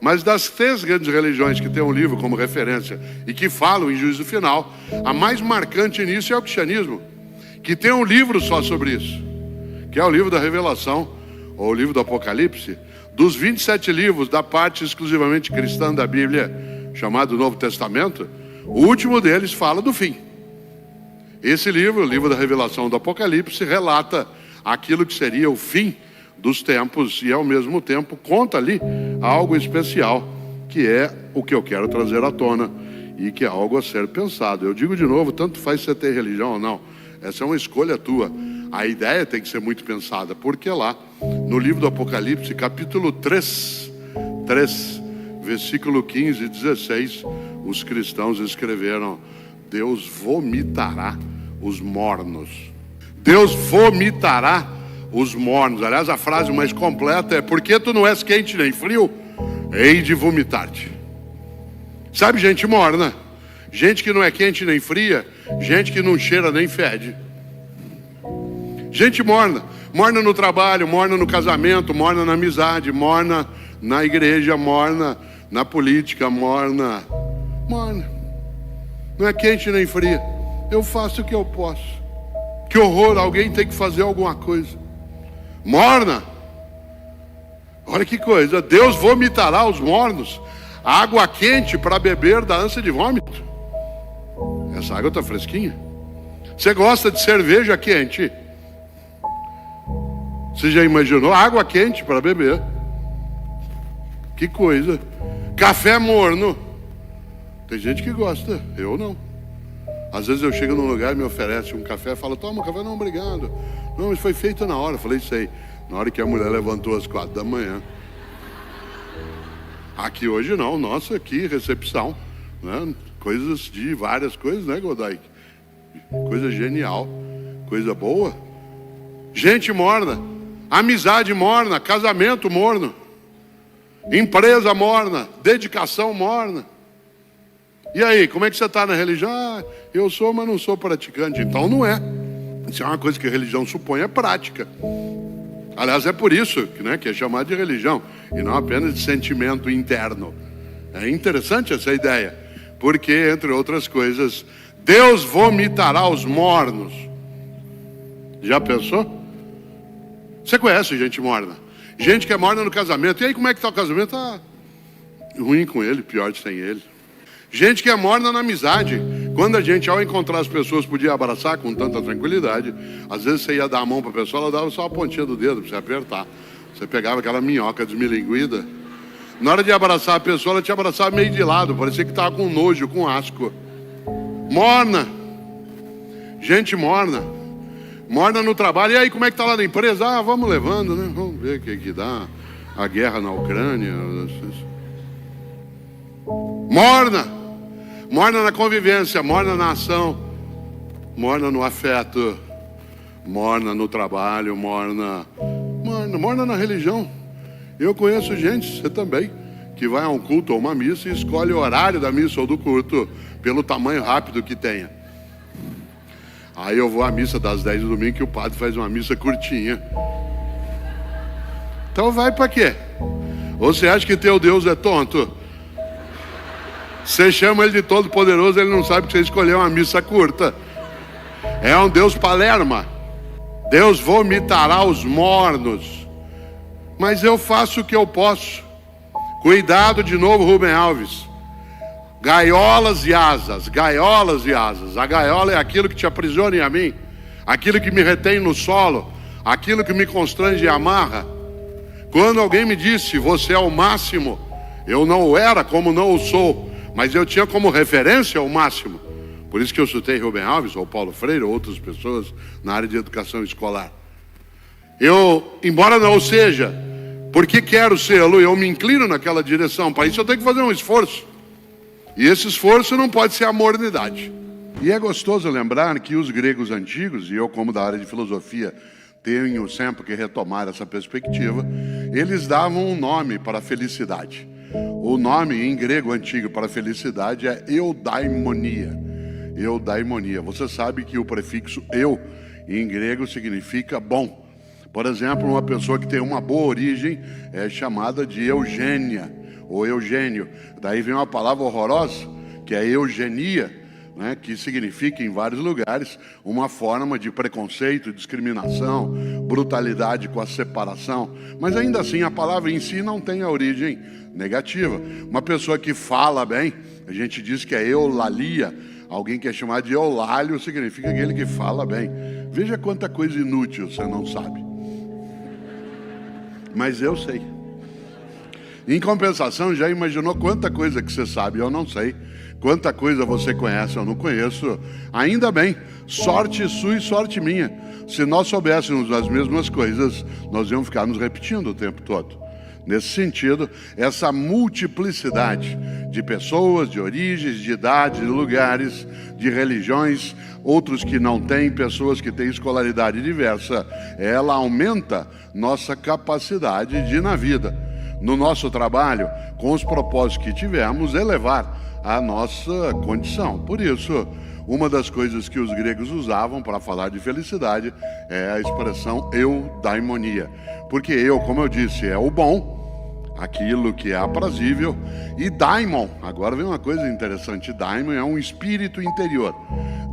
Mas das 3 grandes religiões que têm um livro como referência e que falam em juízo final, a mais marcante nisso é o cristianismo, que tem um livro só sobre isso, que é o livro da Revelação, ou o livro do Apocalipse. Dos 27 livros da parte exclusivamente cristã da Bíblia, chamado Novo Testamento, o último deles fala do fim. Esse livro, o livro da Revelação do Apocalipse, relata aquilo que seria o fim dos tempos e ao mesmo tempo conta ali algo especial, que é o que eu quero trazer à tona e que é algo a ser pensado. Eu digo de novo, tanto faz você ter religião ou não, essa é uma escolha tua. A ideia tem que ser muito pensada, porque lá no livro do Apocalipse, capítulo 3, versículo 15 e 16, os cristãos escreveram: Deus vomitará os mornos. Deus vomitará os mornos. Aliás, a frase mais completa é: porque tu não és quente nem frio, hei de vomitar-te. Sabe, gente morna, gente que não é quente nem fria, gente que não cheira nem fede. Gente morna, morna no trabalho, morna no casamento, morna na amizade, morna na igreja, morna na política, morna. Não é quente nem fria. Eu faço o que eu posso. Que horror, alguém tem que fazer alguma coisa. Morna. Olha que coisa, Deus vomitará os mornos. Água quente para beber da ânsia de vômito. Essa água está fresquinha. Você gosta de cerveja quente? Você já imaginou água quente para beber? Que coisa. Café morno. Tem gente que gosta, eu não. Às vezes eu chego num lugar e me oferece um café e falo: toma um café. Não, obrigado. Não, mas foi feito na hora. Eu falei: sei. Na hora que a mulher levantou às 4 da manhã. Aqui hoje não. Nossa, aqui recepção, né? Coisas de várias coisas, né, Godoy? Coisa genial, coisa boa. Gente morna, amizade morna, casamento morno, empresa morna, dedicação morna. E aí, como é que você está na religião? Ah, eu sou, mas não sou praticante. Então não é. Isso é uma coisa que a religião supõe, é prática. Aliás, é por isso que, né, que é chamado de religião, e não apenas de sentimento interno. É interessante essa ideia, porque, entre outras coisas, Deus vomitará os mornos. Já pensou? Você conhece gente morna? Gente que é morna no casamento. E aí, como é que está o casamento? Tá ruim com ele, pior sem ele. Gente que é morna na amizade. Quando a gente, ao encontrar as pessoas, podia abraçar com tanta tranquilidade, às vezes você ia dar a mão para a pessoa, ela dava só a pontinha do dedo para você apertar. Você pegava aquela minhoca desmilinguida. Na hora de abraçar a pessoa, ela te abraçava meio de lado, parecia que estava com nojo, com asco. Morna. Gente morna. Morna no trabalho. E aí, como é que tá lá na empresa? Ah, vamos levando, né? Vamos ver o que dá. A guerra na Ucrânia. Morna. Morna na convivência, morna na ação, morna no afeto, morna no trabalho, morna na religião. Eu conheço gente, você também, que vai a um culto ou uma missa e escolhe o horário da missa ou do culto pelo tamanho rápido que tenha. Aí eu vou à missa das 10 do domingo, que o padre faz uma missa curtinha. Então vai para quê? Ou você acha que teu Deus é tonto? Você chama ele de todo poderoso, ele não sabe que você escolheu uma missa curta. É um Deus palerma. Deus vomitará os mornos. Mas eu faço o que eu posso. Cuidado de novo, Rubem Alves. Gaiolas e asas, gaiolas e asas. A gaiola é aquilo que te aprisiona e a mim, aquilo que me retém no solo, aquilo que me constrange e amarra. Quando alguém me disse, você é o máximo, eu não o era como não o sou, mas eu tinha como referência o máximo. Por isso que eu citei Rubem Alves, ou Paulo Freire, ou outras pessoas na área de educação escolar. Eu, embora não seja, porque quero sê-lo, eu me inclino naquela direção. Para isso eu tenho que fazer um esforço. E esse esforço não pode ser a mornidade. E é gostoso lembrar que os gregos antigos, e eu como da área de filosofia tenho sempre que retomar essa perspectiva, eles davam um nome para a felicidade. O nome em grego antigo para felicidade é eudaimonia. Eudaimonia. Você sabe que o prefixo eu em grego significa bom. Por exemplo, uma pessoa que tem uma boa origem é chamada de Eugênia ou Eugênio. Daí vem uma palavra horrorosa que é eugenia, né, que significa em vários lugares uma forma de preconceito, discriminação, brutalidade com a separação. Mas ainda assim a palavra em si não tem a origem negativa. Uma pessoa que fala bem, a gente diz que é eulalia. Alguém que é chamado de eulálio significa aquele que fala bem. Veja quanta coisa inútil você não sabe. Mas eu sei. Em compensação, já imaginou quanta coisa que você sabe eu não sei? Quanta coisa você conhece eu não conheço? Ainda bem, sorte sua e sorte minha. Se nós soubéssemos as mesmas coisas, nós íamos ficar nos repetindo o tempo todo. Nesse sentido, essa multiplicidade de pessoas, de origens, de idades, de lugares, de religiões, outros que não têm, pessoas que têm escolaridade diversa, ela aumenta nossa capacidade de, na vida, no nosso trabalho, com os propósitos que tivemos, elevar a nossa condição. Por isso, uma das coisas que os gregos usavam para falar de felicidade é a expressão eudaimonia. Porque eu, como eu disse, é o bom, aquilo que é aprazível, e daimon, agora vem uma coisa interessante, daimon é um espírito interior.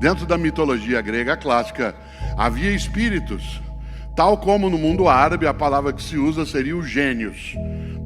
Dentro da mitologia grega clássica, havia espíritos, tal como no mundo árabe a palavra que se usa seria os gênios.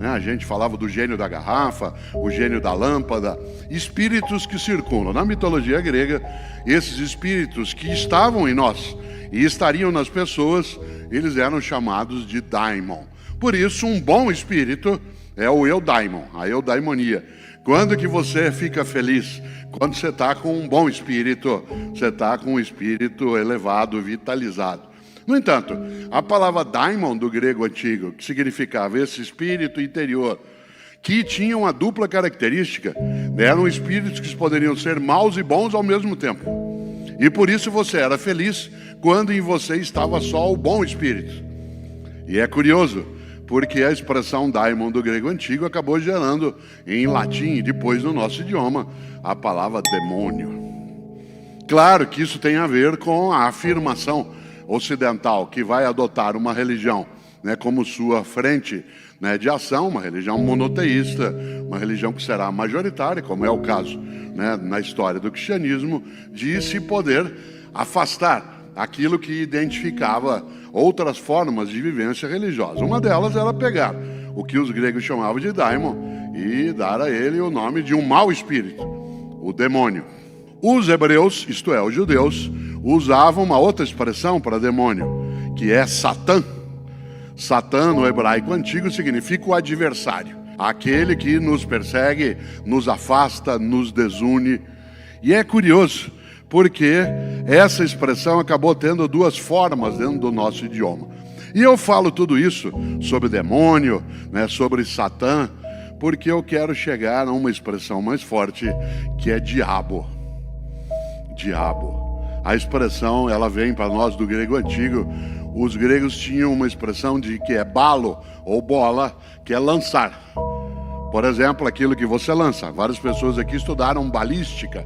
A gente falava do gênio da garrafa, o gênio da lâmpada, espíritos que circulam. Na mitologia grega, esses espíritos que estavam em nós e estariam nas pessoas, eles eram chamados de daimon. Por isso, um bom espírito é o eudaimon, a eudaimonia. Quando que você fica feliz? Quando você está com um bom espírito, você está com um espírito elevado, vitalizado. No entanto, a palavra daimon do grego antigo, que significava esse espírito interior, que tinha uma dupla característica, eram espíritos que poderiam ser maus e bons ao mesmo tempo. E por isso você era feliz quando em você estava só o bom espírito. E é curioso, porque a expressão daimon do grego antigo acabou gerando em latim e depois no nosso idioma a palavra demônio. Claro que isso tem a ver com a afirmação ocidental que vai adotar uma religião, como sua frente, de ação, uma religião monoteísta, uma religião que será majoritária, como é o caso, na história do cristianismo, de se poder afastar aquilo que identificava outras formas de vivência religiosa. Uma delas era pegar o que os gregos chamavam de daimon e dar a ele o nome de um mau espírito, o demônio. Os hebreus, isto é, os judeus, usavam uma outra expressão para demônio, que é Satã. Satã, no hebraico antigo, significa o adversário, aquele que nos persegue, nos afasta, nos desune. E é curioso, porque essa expressão acabou tendo duas formas dentro do nosso idioma. E eu falo tudo isso sobre demônio, né, sobre Satã, porque eu quero chegar a uma expressão mais forte, que é diabo. Diabo. A expressão, ela vem para nós do grego antigo. Os gregos tinham uma expressão de que é balo ou bola, que é lançar. Por exemplo, aquilo que você lança. Várias pessoas aqui estudaram balística,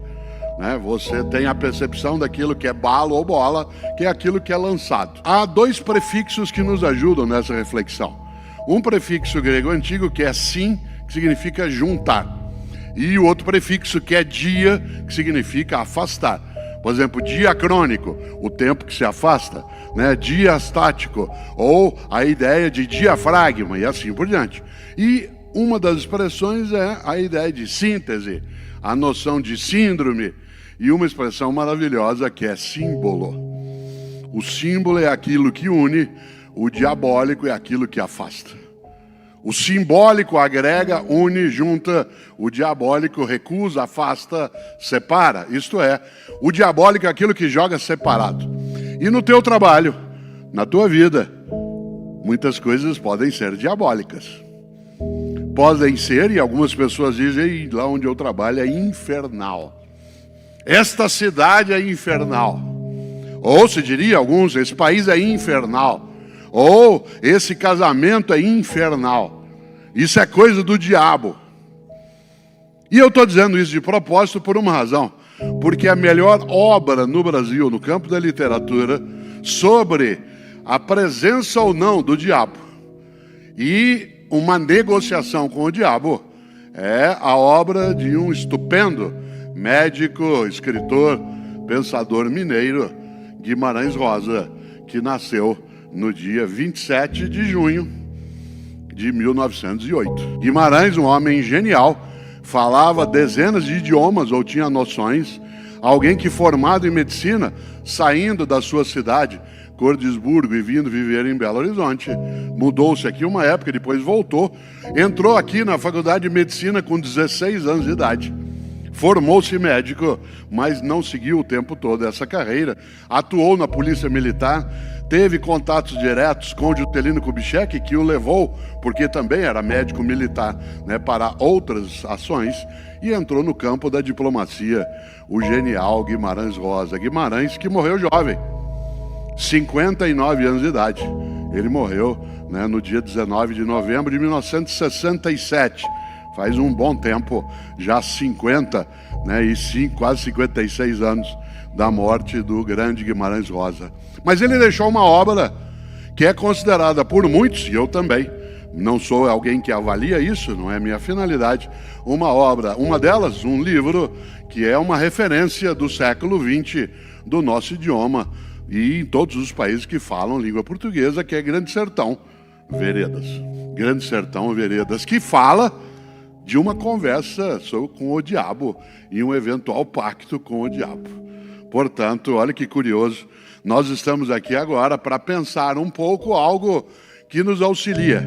né? Você tem a percepção daquilo que é balo ou bola, que é aquilo que é lançado. Há dois prefixos que nos ajudam nessa reflexão. Um prefixo grego antigo, que é sim, que significa juntar. E o outro prefixo, que é dia, que significa afastar. Por exemplo, diacrônico, o tempo que se afasta, né? Diastático, ou a ideia de diafragma, e assim por diante. E uma das expressões é a ideia de síntese, a noção de síndrome, e uma expressão maravilhosa que é símbolo. O símbolo é aquilo que une, o diabólico é aquilo que afasta. O simbólico agrega, une, junta, o diabólico recusa, afasta, separa. Isto é, o diabólico é aquilo que joga separado. E no teu trabalho, na tua vida, muitas coisas podem ser diabólicas. Podem ser, e algumas pessoas dizem, lá onde eu trabalho é infernal. Esta cidade é infernal. Ou se diria alguns, esse país é infernal. Ou esse casamento é infernal. Isso é coisa do diabo. E eu estou dizendo isso de propósito por uma razão. Porque a melhor obra no Brasil, no campo da literatura, sobre a presença ou não do diabo e uma negociação com o diabo, é a obra de um estupendo médico, escritor, pensador mineiro, Guimarães Rosa, que nasceu no dia 27 de junho de 1908. Guimarães, um homem genial, falava dezenas de idiomas ou tinha noções. Alguém que, formado em medicina, saindo da sua cidade, Cordisburgo, e vindo viver em Belo Horizonte, mudou-se aqui uma época, depois voltou, entrou aqui na faculdade de medicina com 16 anos de idade. Formou-se médico, mas não seguiu o tempo todo essa carreira. Atuou na polícia militar, teve contatos diretos com o Juscelino Kubitschek, que o levou, porque também era médico militar, né, para outras ações, e entrou no campo da diplomacia, o genial Guimarães Rosa. Guimarães, que morreu jovem, 59 anos de idade. Ele morreu, né, no dia 19 de novembro de 1967. Faz um bom tempo, já 50, né, e quase 56 anos da morte do grande Guimarães Rosa. Mas ele deixou uma obra que é considerada por muitos, e eu também, não sou alguém que avalia isso, não é minha finalidade, uma obra, uma delas, um livro, que é uma referência do século XX do nosso idioma, e em todos os países que falam língua portuguesa, que é Grande Sertão Veredas. Grande Sertão Veredas, que fala de uma conversa com o diabo e um eventual pacto com o diabo. Portanto, olha que curioso, nós estamos aqui agora para pensar um pouco algo que nos auxilia,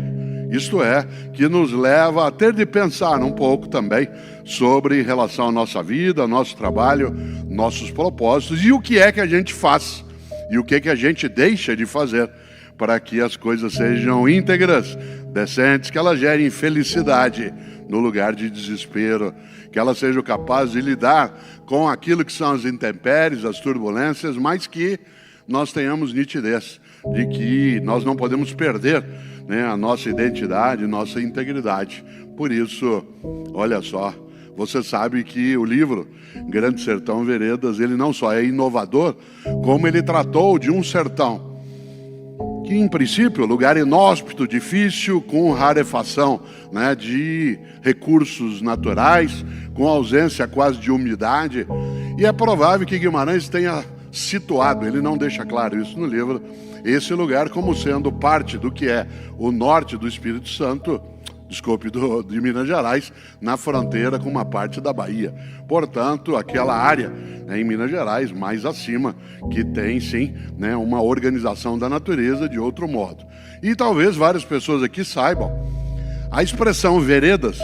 isto é, que nos leva a ter de pensar um pouco também sobre em relação à nossa vida, nosso trabalho, nossos propósitos e o que é que a gente faz e o que é que a gente deixa de fazer para que as coisas sejam íntegras, decentes, que elas gerem felicidade no lugar de desespero, que elas sejam capazes de lidar com aquilo que são as intempéries, as turbulências, mas que nós tenhamos nitidez de que nós não podemos perder, né, a nossa identidade, nossa integridade. Por isso, olha só, você sabe que o livro Grande Sertão Veredas, ele não só é inovador, como ele tratou de um sertão que, em princípio, lugar inóspito, difícil, com rarefação, né, de recursos naturais, com ausência quase de umidade. E é provável que Guimarães tenha situado, ele não deixa claro isso no livro, esse lugar como sendo parte do que é o norte do Espírito Santo, de Minas Gerais, na fronteira com uma parte da Bahia. Portanto, aquela área em Minas Gerais, mais acima, que tem sim, né, uma organização da natureza de outro modo. E talvez várias pessoas aqui saibam, a expressão veredas,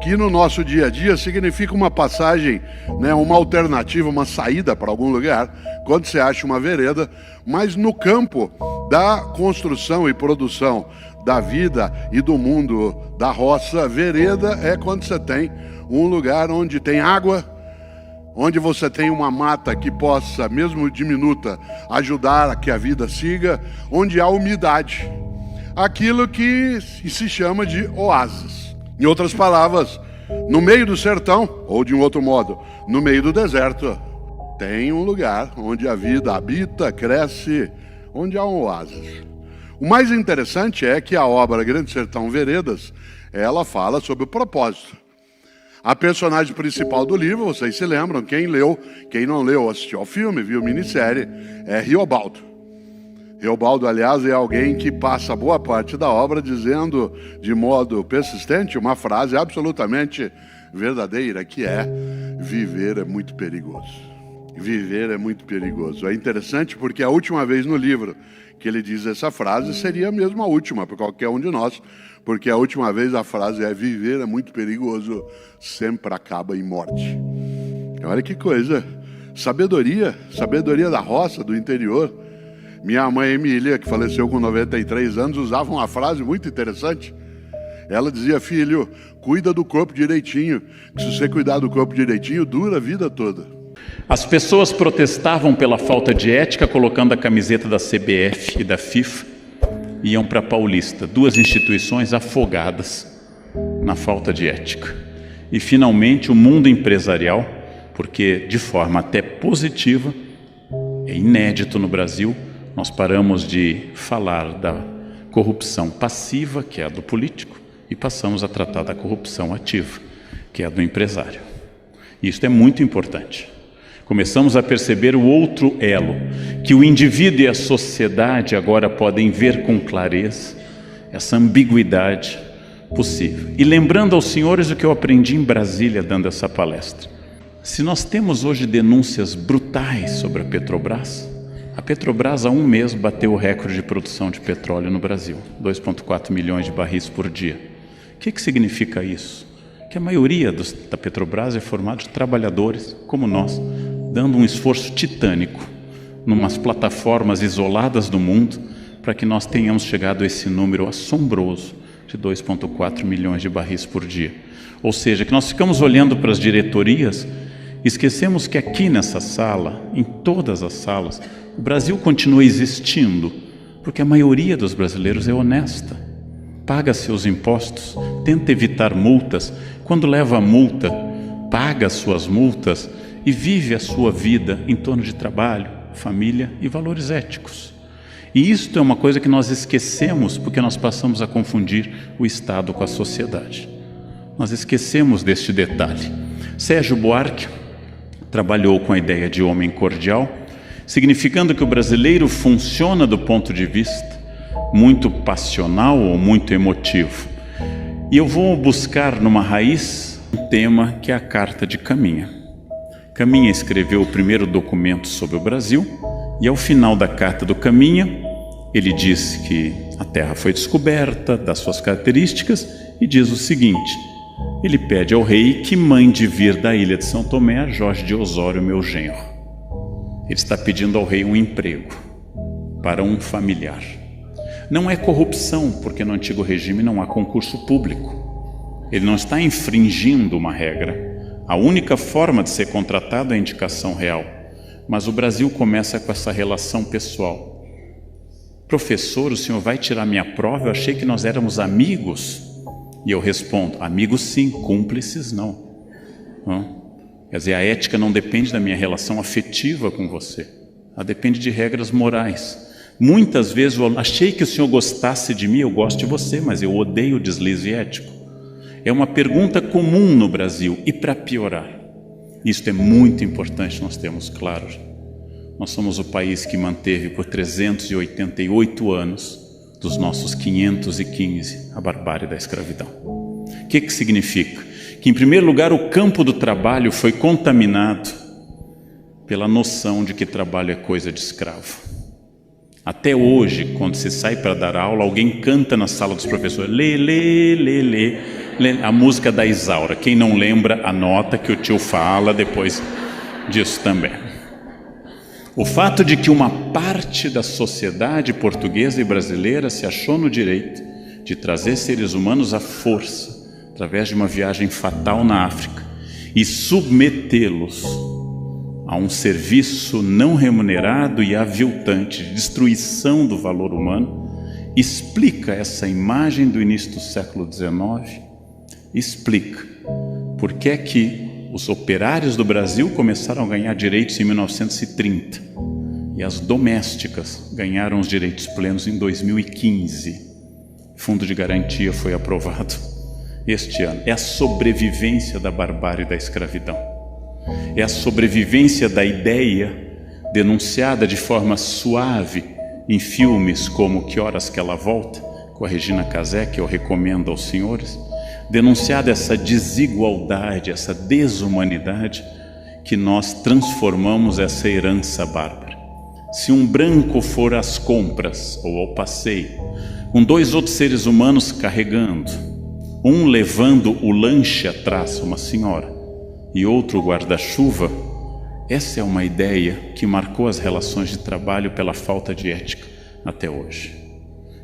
que no nosso dia a dia significa uma passagem, né, uma alternativa, uma saída para algum lugar, quando você acha uma vereda, mas no campo da construção e produção da vida e do mundo da roça, vereda é quando você tem um lugar onde tem água, onde você tem uma mata que possa, mesmo diminuta, ajudar a que a vida siga, onde há umidade. Aquilo que se chama de oásis. Em outras palavras, no meio do sertão, ou de um outro modo, no meio do deserto, tem um lugar onde a vida habita, cresce, onde há um oásis. O mais interessante é que a obra Grande Sertão Veredas, ela fala sobre o propósito. A personagem principal do livro, vocês se lembram, quem leu, quem não leu, assistiu ao filme, viu a minissérie, é Riobaldo. Riobaldo, aliás, é alguém que passa boa parte da obra dizendo de modo persistente uma frase absolutamente verdadeira, que é: viver é muito perigoso. Viver é muito perigoso. É interessante porque a última vez no livro que ele diz essa frase seria mesmo a última para qualquer um de nós, porque a última vez a frase é: viver é muito perigoso, sempre acaba em morte. Olha que coisa, sabedoria da roça, do interior. Minha mãe Emília, que faleceu com 93 anos, usava uma frase muito interessante. Ela dizia: filho, cuida do corpo direitinho, que se você cuidar do corpo direitinho, dura a vida toda. As pessoas protestavam pela falta de ética, colocando a camiseta da CBF e da FIFA, e iam para a Paulista, duas instituições afogadas na falta de ética. E finalmente o mundo empresarial, porque de forma até positiva, é inédito no Brasil, nós paramos de falar da corrupção passiva, que é a do político, e passamos a tratar da corrupção ativa, que é a do empresário. Isso é muito importante. Começamos a perceber o outro elo, que o indivíduo e a sociedade agora podem ver com clareza essa ambiguidade possível. E lembrando aos senhores o que eu aprendi em Brasília dando essa palestra. Se nós temos hoje denúncias brutais sobre a Petrobras há um mês bateu o recorde de produção de petróleo no Brasil, 2,4 milhões de barris por dia. O que significa isso? Que a maioria da Petrobras é formada de trabalhadores como nós, dando um esforço titânico numas plataformas isoladas do mundo para que nós tenhamos chegado a esse número assombroso de 2,4 milhões de barris por dia. Ou seja, que nós ficamos olhando para as diretorias e esquecemos que aqui nessa sala, em todas as salas, o Brasil continua existindo, porque a maioria dos brasileiros é honesta, paga seus impostos, tenta evitar multas, quando leva a multa, paga suas multas e vive a sua vida em torno de trabalho, família e valores éticos. E isto é uma coisa que nós esquecemos porque nós passamos a confundir o Estado com a sociedade. Nós esquecemos deste detalhe. Sérgio Buarque trabalhou com a ideia de homem cordial, significando que o brasileiro funciona do ponto de vista muito passional ou muito emotivo. E eu vou buscar numa raiz um tema que é a Carta de Caminha. Caminha escreveu o primeiro documento sobre o Brasil e ao final da Carta do Caminha ele diz que a terra foi descoberta, das suas características, e diz o seguinte: ele pede ao rei que mande vir da ilha de São Tomé a Jorge de Osório, meu genro. Ele está pedindo ao rei um emprego para um familiar. Não é corrupção, porque no antigo regime não há concurso público. Ele não está infringindo uma regra. A única forma de ser contratado é a indicação real. Mas o Brasil começa com essa relação pessoal. Professor, o senhor vai tirar minha prova? Eu achei que nós éramos amigos. E eu respondo: amigos sim, cúmplices não. Quer dizer, a ética não depende da minha relação afetiva com você. Ela depende de regras morais. Muitas vezes eu achei que o senhor gostasse de mim, eu gosto de você, mas eu odeio o deslize ético. É uma pergunta comum no Brasil. E para piorar, isso é muito importante nós termos claro. Nós somos o país que manteve por 388 anos, dos nossos 515, a barbárie da escravidão. O que significa? Que, em primeiro lugar, o campo do trabalho foi contaminado pela noção de que trabalho é coisa de escravo. Até hoje, quando você sai para dar aula, alguém canta na sala dos professores, lê, lê, lê, lê, lê, a música da Isaura. Quem não lembra, anota que o tio fala depois disso também. O fato de que uma parte da sociedade portuguesa e brasileira se achou no direito de trazer seres humanos à força, através de uma viagem fatal na África, e submetê-los a um serviço não remunerado e aviltante de destruição do valor humano, explica essa imagem do início do século XIX, explica por que é que os operários do Brasil começaram a ganhar direitos em 1930 e as domésticas ganharam os direitos plenos em 2015. Fundo de garantia foi aprovado este ano. É a sobrevivência da barbárie da escravidão. É a sobrevivência da ideia denunciada de forma suave em filmes como Que Horas Que Ela Volta, com a Regina Casé, que eu recomendo aos senhores, denunciada essa desigualdade, essa desumanidade, que nós transformamos essa herança bárbara. Se um branco for às compras ou ao passeio, com dois outros seres humanos carregando, um levando o lanche atrás, uma senhora, e outro guarda-chuva, essa é uma ideia que marcou as relações de trabalho pela falta de ética até hoje.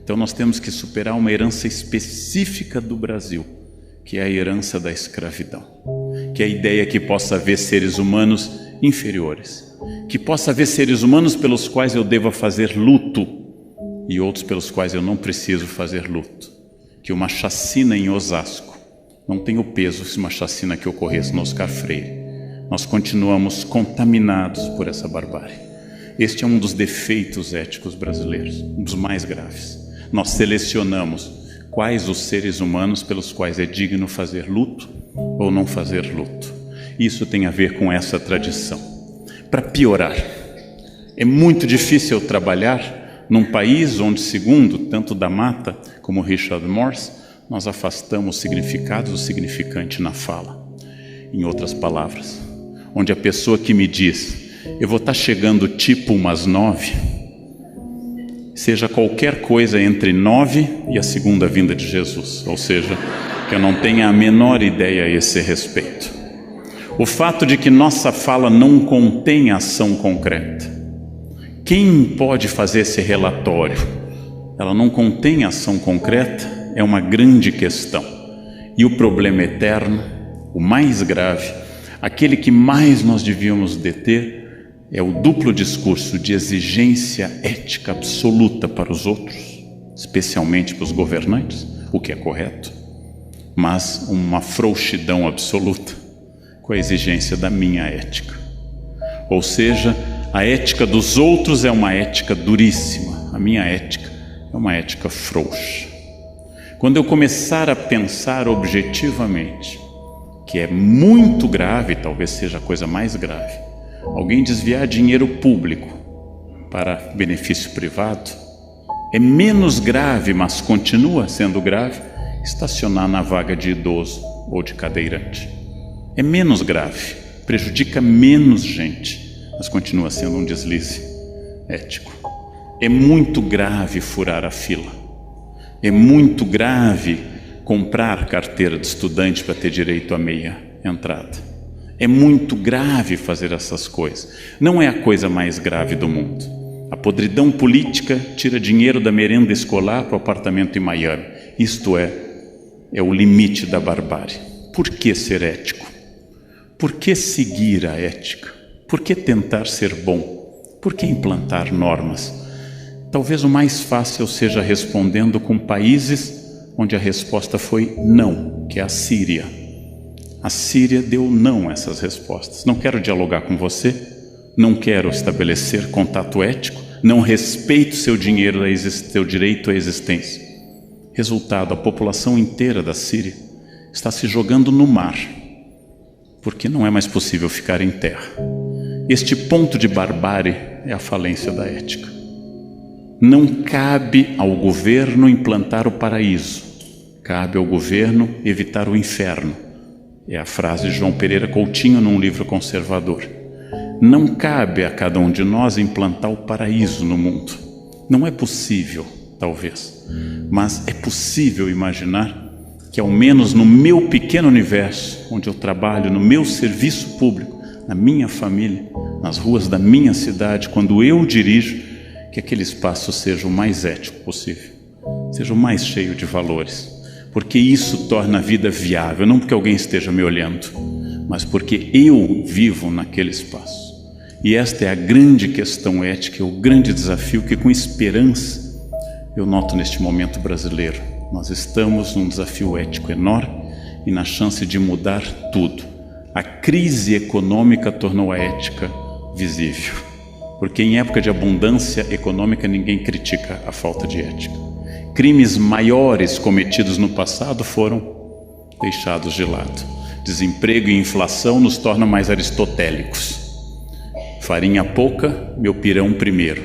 Então nós temos que superar uma herança específica do Brasil, que é a herança da escravidão, que é a ideia que possa haver seres humanos inferiores, que possa haver seres humanos pelos quais eu deva fazer luto e outros pelos quais eu não preciso fazer luto, que uma chacina em Osasco não tem o peso se uma chacina que ocorresse no Oscar Freire. Nós continuamos contaminados por essa barbárie. Este é um dos defeitos éticos brasileiros, um dos mais graves. Nós selecionamos quais os seres humanos pelos quais é digno fazer luto ou não fazer luto. Isso tem a ver com essa tradição. Para piorar, é muito difícil trabalhar num país onde, segundo tanto da Mata como Richard Morse, nós afastamos o significado do significante na fala. Em outras palavras, onde a pessoa que me diz, eu vou estar chegando tipo umas 9, seja qualquer coisa entre 9 e a segunda vinda de Jesus, ou seja, que eu não tenha a menor ideia a esse respeito. O fato de que nossa fala não contém ação concreta. Quem pode fazer esse relatório? Ela não contém ação concreta, é uma grande questão. E o problema eterno, o mais grave, aquele que mais nós devíamos deter, é o duplo discurso de exigência ética absoluta para os outros, especialmente para os governantes, o que é correto, mas uma frouxidão absoluta com a exigência da minha ética. Ou seja, a ética dos outros é uma ética duríssima, a minha ética é uma ética frouxa. Quando eu começar a pensar objetivamente, que é muito grave, talvez seja a coisa mais grave, alguém desviar dinheiro público para benefício privado, é menos grave, mas continua sendo grave, estacionar na vaga de idoso ou de cadeirante. É menos grave, prejudica menos gente, mas continua sendo um deslize ético. É muito grave furar a fila. É muito grave comprar carteira de estudante para ter direito à meia entrada. É muito grave fazer essas coisas. Não é a coisa mais grave do mundo. A podridão política tira dinheiro da merenda escolar para o apartamento em Miami. Isto é o limite da barbárie. Por que ser ético? Por que seguir a ética? Por que tentar ser bom? Por que implantar normas? Talvez o mais fácil seja respondendo com países onde a resposta foi não, que é a Síria. A Síria deu não a essas respostas. Não quero dialogar com você, não quero estabelecer contato ético, não respeito seu direito à existência. Resultado, a população inteira da Síria está se jogando no mar, porque não é mais possível ficar em terra. Este ponto de barbárie é a falência da ética. Não cabe ao governo implantar o paraíso, cabe ao governo evitar o inferno. É a frase de João Pereira Coutinho num livro conservador. Não cabe a cada um de nós implantar o paraíso no mundo. Não é possível, talvez, mas é possível imaginar que ao menos no meu pequeno universo, onde eu trabalho, no meu serviço público, na minha família, nas ruas da minha cidade, quando eu dirijo, que aquele espaço seja o mais ético possível, seja o mais cheio de valores, porque isso torna a vida viável, não porque alguém esteja me olhando, mas porque eu vivo naquele espaço. E esta é a grande questão ética, é o grande desafio que, com esperança, eu noto neste momento brasileiro. Nós estamos num desafio ético enorme e na chance de mudar tudo. A crise econômica tornou a ética visível, porque em época de abundância econômica ninguém critica a falta de ética. Crimes maiores cometidos no passado foram deixados de lado. Desemprego e inflação nos tornam mais aristotélicos. Farinha pouca, meu pirão primeiro.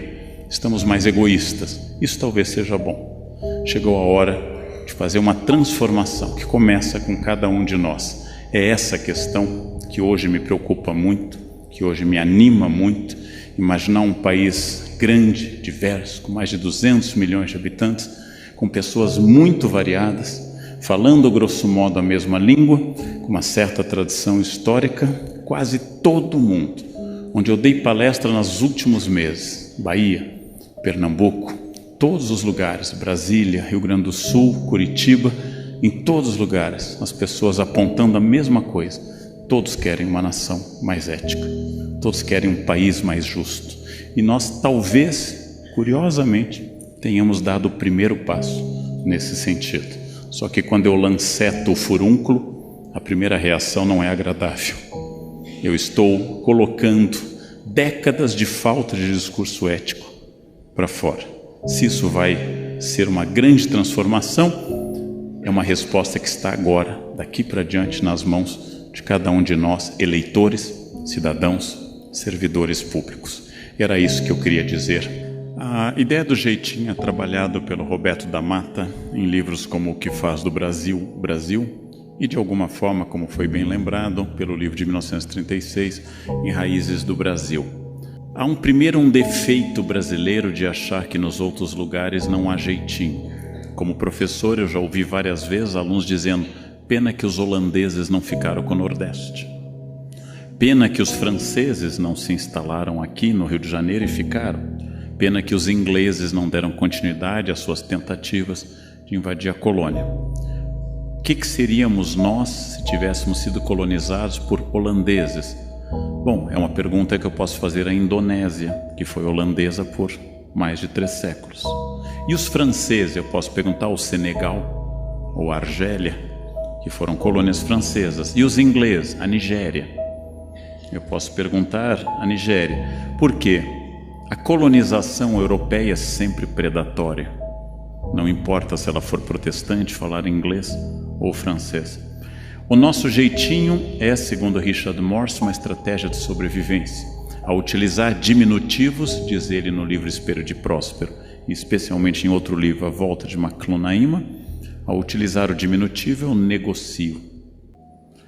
Estamos mais egoístas. Isso talvez seja bom. Chegou a hora de fazer uma transformação que começa com cada um de nós. É essa questão que hoje me preocupa muito, que hoje me anima muito. Imaginar um país grande, diverso, com mais de 200 milhões de habitantes, com pessoas muito variadas, falando grosso modo a mesma língua, com uma certa tradição histórica, quase todo mundo. Onde eu dei palestra nos últimos meses, Bahia, Pernambuco, todos os lugares, Brasília, Rio Grande do Sul, Curitiba, em todos os lugares, as pessoas apontando a mesma coisa. Todos querem uma nação mais ética, todos querem um país mais justo. E nós talvez, curiosamente, tenhamos dado o primeiro passo nesse sentido. Só que quando eu lanceto o furúnculo, a primeira reação não é agradável. Eu estou colocando décadas de falta de discurso ético para fora. Se isso vai ser uma grande transformação, é uma resposta que está agora, daqui para diante, nas mãos de cada um de nós, eleitores, cidadãos, servidores públicos. Era isso que eu queria dizer. A ideia do jeitinho é trabalhado pelo Roberto da Mata em livros como O que faz do Brasil, Brasil, e de alguma forma, como foi bem lembrado, pelo livro de 1936, em Raízes do Brasil. Há um defeito brasileiro de achar que nos outros lugares não há jeitinho. Como professor, eu já ouvi várias vezes alunos dizendo: pena que os holandeses não ficaram com o Nordeste. Pena que os franceses não se instalaram aqui no Rio de Janeiro e ficaram. Pena que os ingleses não deram continuidade às suas tentativas de invadir a colônia. O que seríamos nós se tivéssemos sido colonizados por holandeses? Bom, é uma pergunta que eu posso fazer à Indonésia, que foi holandesa por mais de 3 séculos. E os franceses, eu posso perguntar ao Senegal ou à Argélia, que foram colônias francesas. E os ingleses, a Nigéria. Eu posso perguntar à Nigéria. Por quê? A colonização europeia é sempre predatória. Não importa se ela for protestante, falar inglês ou francês. O nosso jeitinho é, segundo Richard Morse, uma estratégia de sobrevivência. Ao utilizar diminutivos, diz ele no livro Espelho de Próspero, e especialmente em outro livro, A Volta de Maclunaíma, ao utilizar o diminutivo eu negocio.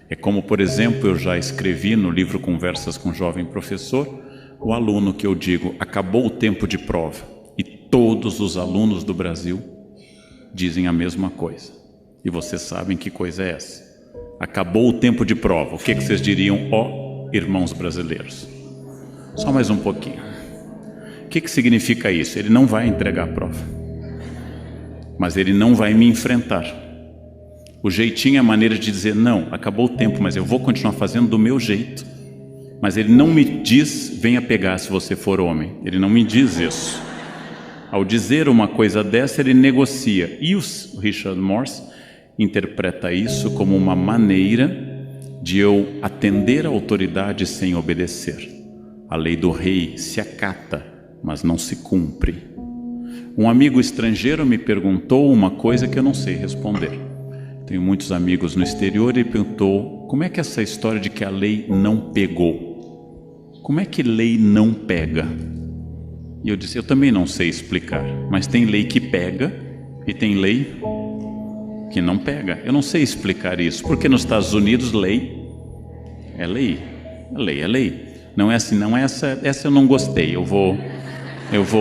É como, por exemplo, eu já escrevi no livro Conversas com o Jovem Professor, o aluno que eu digo, acabou o tempo de prova, e todos os alunos do Brasil dizem a mesma coisa. E vocês sabem que coisa é essa. Acabou o tempo de prova. O que vocês diriam, ó irmãos brasileiros? Só mais um pouquinho. O que significa isso? Ele não vai entregar a prova, mas ele não vai me enfrentar. O jeitinho é a maneira de dizer, não, acabou o tempo, mas eu vou continuar fazendo do meu jeito. Mas ele não me diz, venha pegar se você for homem. Ele não me diz isso. Ao dizer uma coisa dessa, ele negocia. E o Richard Morse interpreta isso como uma maneira de eu atender a autoridade sem obedecer. A lei do rei se acata, mas não se cumpre. Um amigo estrangeiro me perguntou uma coisa que eu não sei responder. Tenho muitos amigos no exterior e perguntou como é que essa história de que a lei não pegou. Como é que lei não pega? E eu disse, eu também não sei explicar, mas tem lei que pega e tem lei que não pega. Eu não sei explicar isso, porque nos Estados Unidos lei é lei, lei é lei. Não é assim, não é essa eu não gostei, eu vou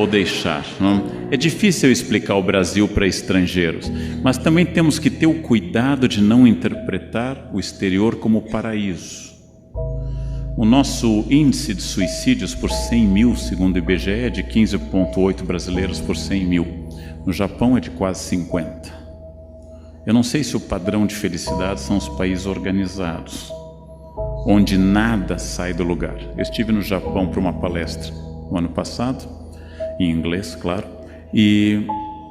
deixar. Não? É difícil explicar o Brasil para estrangeiros, mas também temos que ter o cuidado de não interpretar o exterior como paraíso. O nosso índice de suicídios por 100 mil, segundo o IBGE, é de 15,8 brasileiros por 100 mil. No Japão é de quase 50. Eu não sei se o padrão de felicidade são os países organizados, onde nada sai do lugar. Eu estive no Japão para uma palestra no ano passado, em inglês, claro, e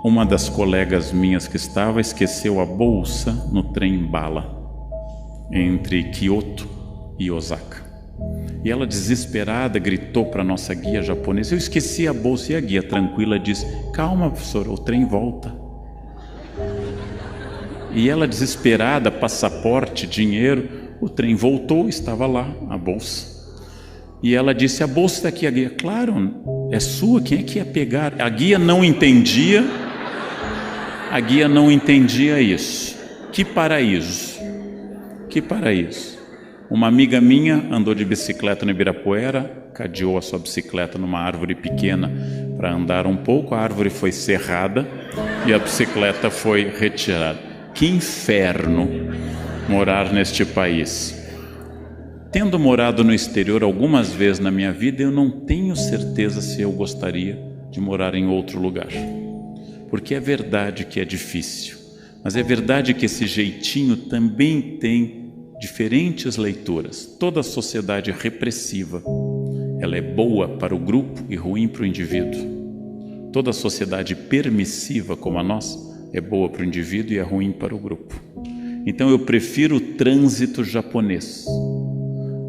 uma das colegas minhas que estava esqueceu a bolsa no trem-bala entre Kyoto e Osaka. E ela, desesperada, gritou para a nossa guia japonesa, eu esqueci a bolsa. E a guia, tranquila, disse, calma, professora, o trem volta. E ela, desesperada, passaporte, dinheiro, o trem voltou, estava lá, a bolsa. E ela disse, a bolsa está aqui. A guia, claro, é sua, quem é que ia pegar? A guia não entendia isso. Que paraíso, que paraíso. Uma amiga minha andou de bicicleta no Ibirapuera, cadeou a sua bicicleta numa árvore pequena para andar um pouco, a árvore foi serrada e a bicicleta foi retirada. Que inferno morar neste país. Tendo morado no exterior algumas vezes na minha vida, eu não tenho certeza se eu gostaria de morar em outro lugar. Porque é verdade que é difícil, mas é verdade que esse jeitinho também tem diferentes leituras. Toda sociedade repressiva, ela é boa para o grupo e ruim para o indivíduo. Toda sociedade permissiva como a nossa é boa para o indivíduo e é ruim para o grupo. Então eu prefiro o trânsito japonês,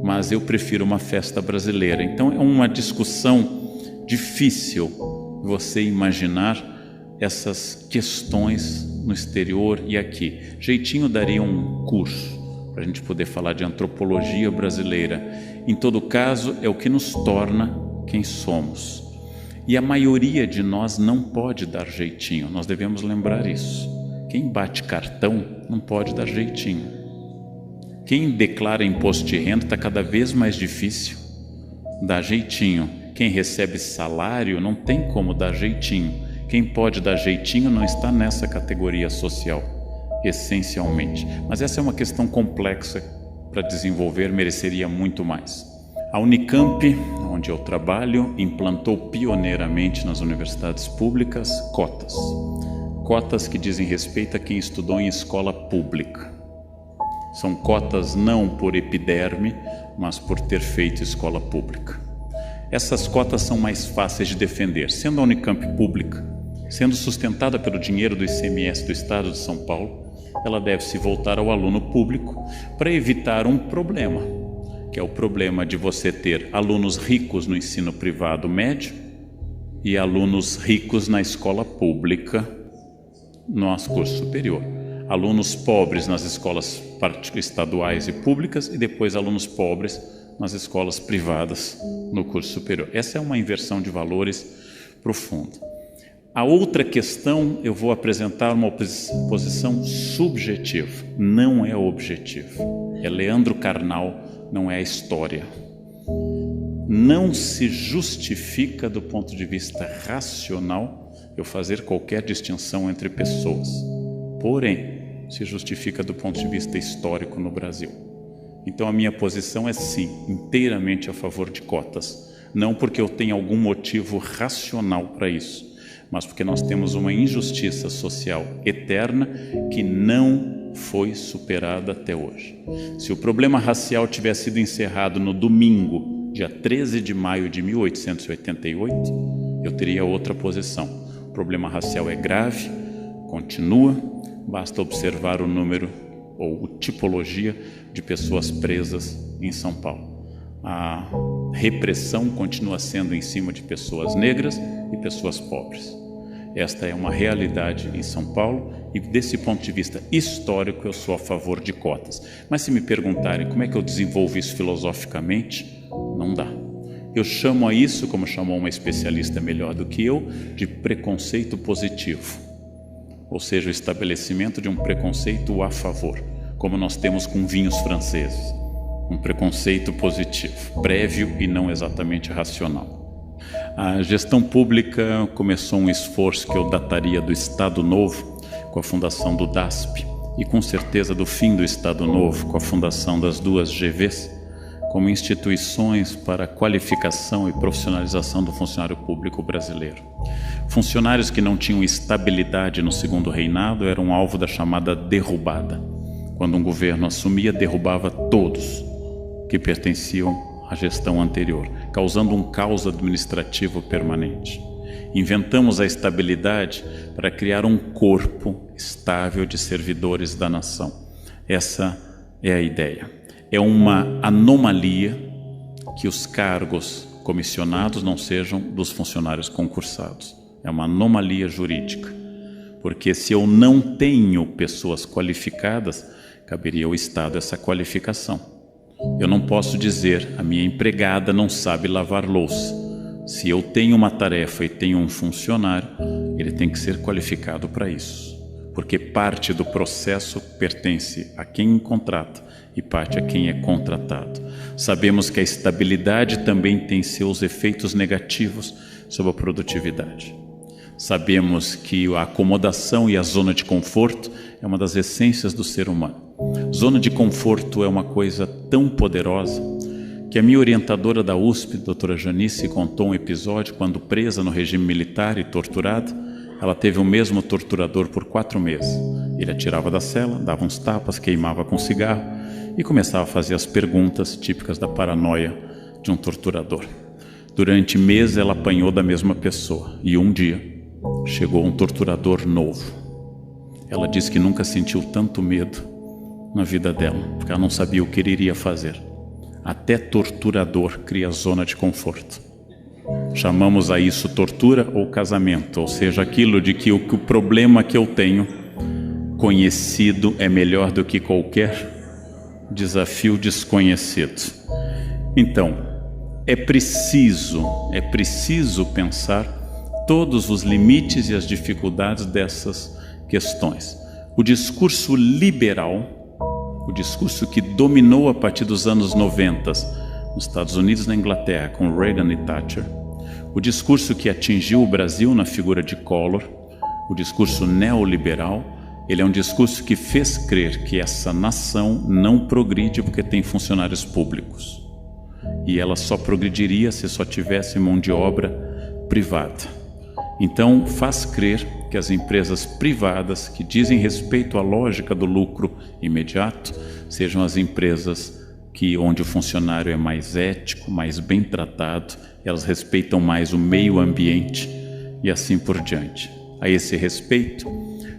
mas eu prefiro uma festa brasileira. Então é uma discussão difícil você imaginar essas questões no exterior e aqui. Jeitinho daria um curso para a gente poder falar de antropologia brasileira. Em todo caso, é o que nos torna quem somos. E a maioria de nós não pode dar jeitinho, nós devemos lembrar isso. Quem bate cartão não pode dar jeitinho. Quem declara imposto de renda está cada vez mais difícil dar jeitinho. Quem recebe salário não tem como dar jeitinho. Quem pode dar jeitinho não está nessa categoria social, essencialmente. Mas essa é uma questão complexa para desenvolver, mereceria muito mais. A Unicamp, onde eu trabalho, implantou pioneiramente nas universidades públicas cotas. Cotas que dizem respeito a quem estudou em escola pública. São cotas não por epiderme, mas por ter feito escola pública. Essas cotas são mais fáceis de defender. Sendo a Unicamp pública, sendo sustentada pelo dinheiro do ICMS do Estado de São Paulo, ela deve se voltar ao aluno público para evitar um problema, que é o problema de você ter alunos ricos no ensino privado médio e alunos ricos na escola pública no curso superior. Alunos pobres nas escolas estaduais e públicas e depois alunos pobres nas escolas privadas no curso superior. Essa é uma inversão de valores profunda. A outra questão, eu vou apresentar uma posição subjetiva, não é objetiva. É Leandro Carnal, não é a história. Não se justifica do ponto de vista racional eu fazer qualquer distinção entre pessoas. Porém, se justifica do ponto de vista histórico no Brasil. Então a minha posição é sim, inteiramente a favor de cotas. Não porque eu tenha algum motivo racional para isso, mas porque nós temos uma injustiça social eterna que não foi superada até hoje. Se o problema racial tivesse sido encerrado no domingo, dia 13 de maio de 1888, eu teria outra posição. O problema racial é grave, continua, basta observar o número ou tipologia de pessoas presas em São Paulo. A repressão continua sendo em cima de pessoas negras e pessoas pobres. Esta é uma realidade em São Paulo e desse ponto de vista histórico eu sou a favor de cotas. Mas se me perguntarem como é que eu desenvolvo isso filosoficamente, não dá. Eu chamo a isso, como chamou uma especialista melhor do que eu, de preconceito positivo. Ou seja, o estabelecimento de um preconceito a favor, como nós temos com vinhos franceses. Um preconceito positivo, prévio e não exatamente racional. A gestão pública começou um esforço que eu dataria do Estado Novo, com a fundação do DASP, e com certeza do fim do Estado Novo, com a fundação das duas GVs, como instituições para a qualificação e profissionalização do funcionário público brasileiro. Funcionários que não tinham estabilidade no segundo reinado eram alvo da chamada derrubada. Quando um governo assumia, derrubava todos que pertenciam à gestão anterior, causando um caos administrativo permanente. Inventamos a estabilidade para criar um corpo estável de servidores da nação. Essa é a ideia. É uma anomalia que os cargos comissionados não sejam dos funcionários concursados. É uma anomalia jurídica, porque se eu não tenho pessoas qualificadas, caberia ao Estado essa qualificação. Eu não posso dizer, a minha empregada não sabe lavar louça. Se eu tenho uma tarefa e tenho um funcionário, ele tem que ser qualificado para isso, porque parte do processo pertence a quem contrata e parte a quem é contratado. Sabemos que a estabilidade também tem seus efeitos negativos sobre a produtividade. Sabemos que a acomodação e a zona de conforto é uma das essências do ser humano. Zona de conforto é uma coisa tão poderosa que a minha orientadora da USP, doutora Janice, contou um episódio quando presa no regime militar e torturada. Ela teve o mesmo torturador por 4 meses. Ele a tirava da cela, dava uns tapas, queimava com cigarro e começava a fazer as perguntas típicas da paranoia de um torturador. Durante meses ela apanhou da mesma pessoa e um dia chegou um torturador novo. Ela disse que nunca sentiu tanto medo na vida dela, porque ela não sabia o que ele iria fazer. Até torturador cria zona de conforto. Chamamos a isso tortura ou casamento, ou seja, aquilo de que o problema que eu tenho conhecido é melhor do que qualquer desafio desconhecido. Então, é preciso pensar todos os limites e as dificuldades dessas questões. O discurso liberal, o discurso que dominou a partir dos anos 90 nos Estados Unidos e na Inglaterra, com Reagan e Thatcher, o discurso que atingiu o Brasil na figura de Collor, o discurso neoliberal, ele é um discurso que fez crer que essa nação não progride porque tem funcionários públicos. E ela só progrediria se só tivesse mão de obra privada. Então, faz crer que as empresas privadas que dizem respeito à lógica do lucro imediato sejam as empresas onde o funcionário é mais ético, mais bem tratado, elas respeitam mais o meio ambiente e assim por diante. A esse respeito,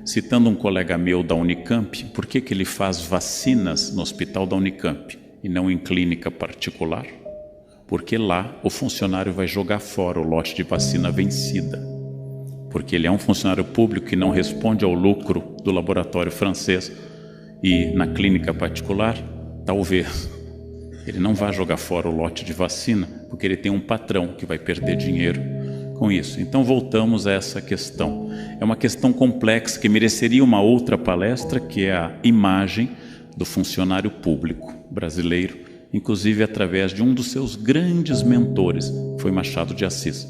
citando um colega meu da Unicamp, por que ele faz vacinas no hospital da Unicamp e não em clínica particular? Porque lá o funcionário vai jogar fora o lote de vacina vencida. Porque ele é um funcionário público que não responde ao lucro do laboratório francês, e na clínica particular, talvez ele não vá jogar fora o lote de vacina, porque ele tem um patrão que vai perder dinheiro com isso. Então voltamos a essa questão. É uma questão complexa que mereceria uma outra palestra, que é a imagem do funcionário público brasileiro, inclusive através de um dos seus grandes mentores, que foi Machado de Assis,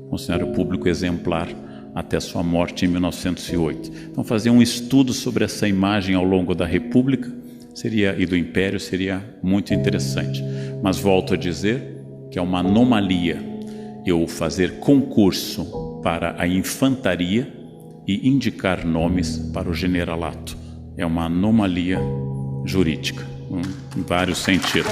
funcionário público exemplar até sua morte em 1908. Então fazer um estudo sobre essa imagem ao longo da República e do Império seria muito interessante. Mas volto a dizer que é uma anomalia eu fazer concurso para a infantaria e indicar nomes para o generalato. É uma anomalia jurídica, em vários sentidos.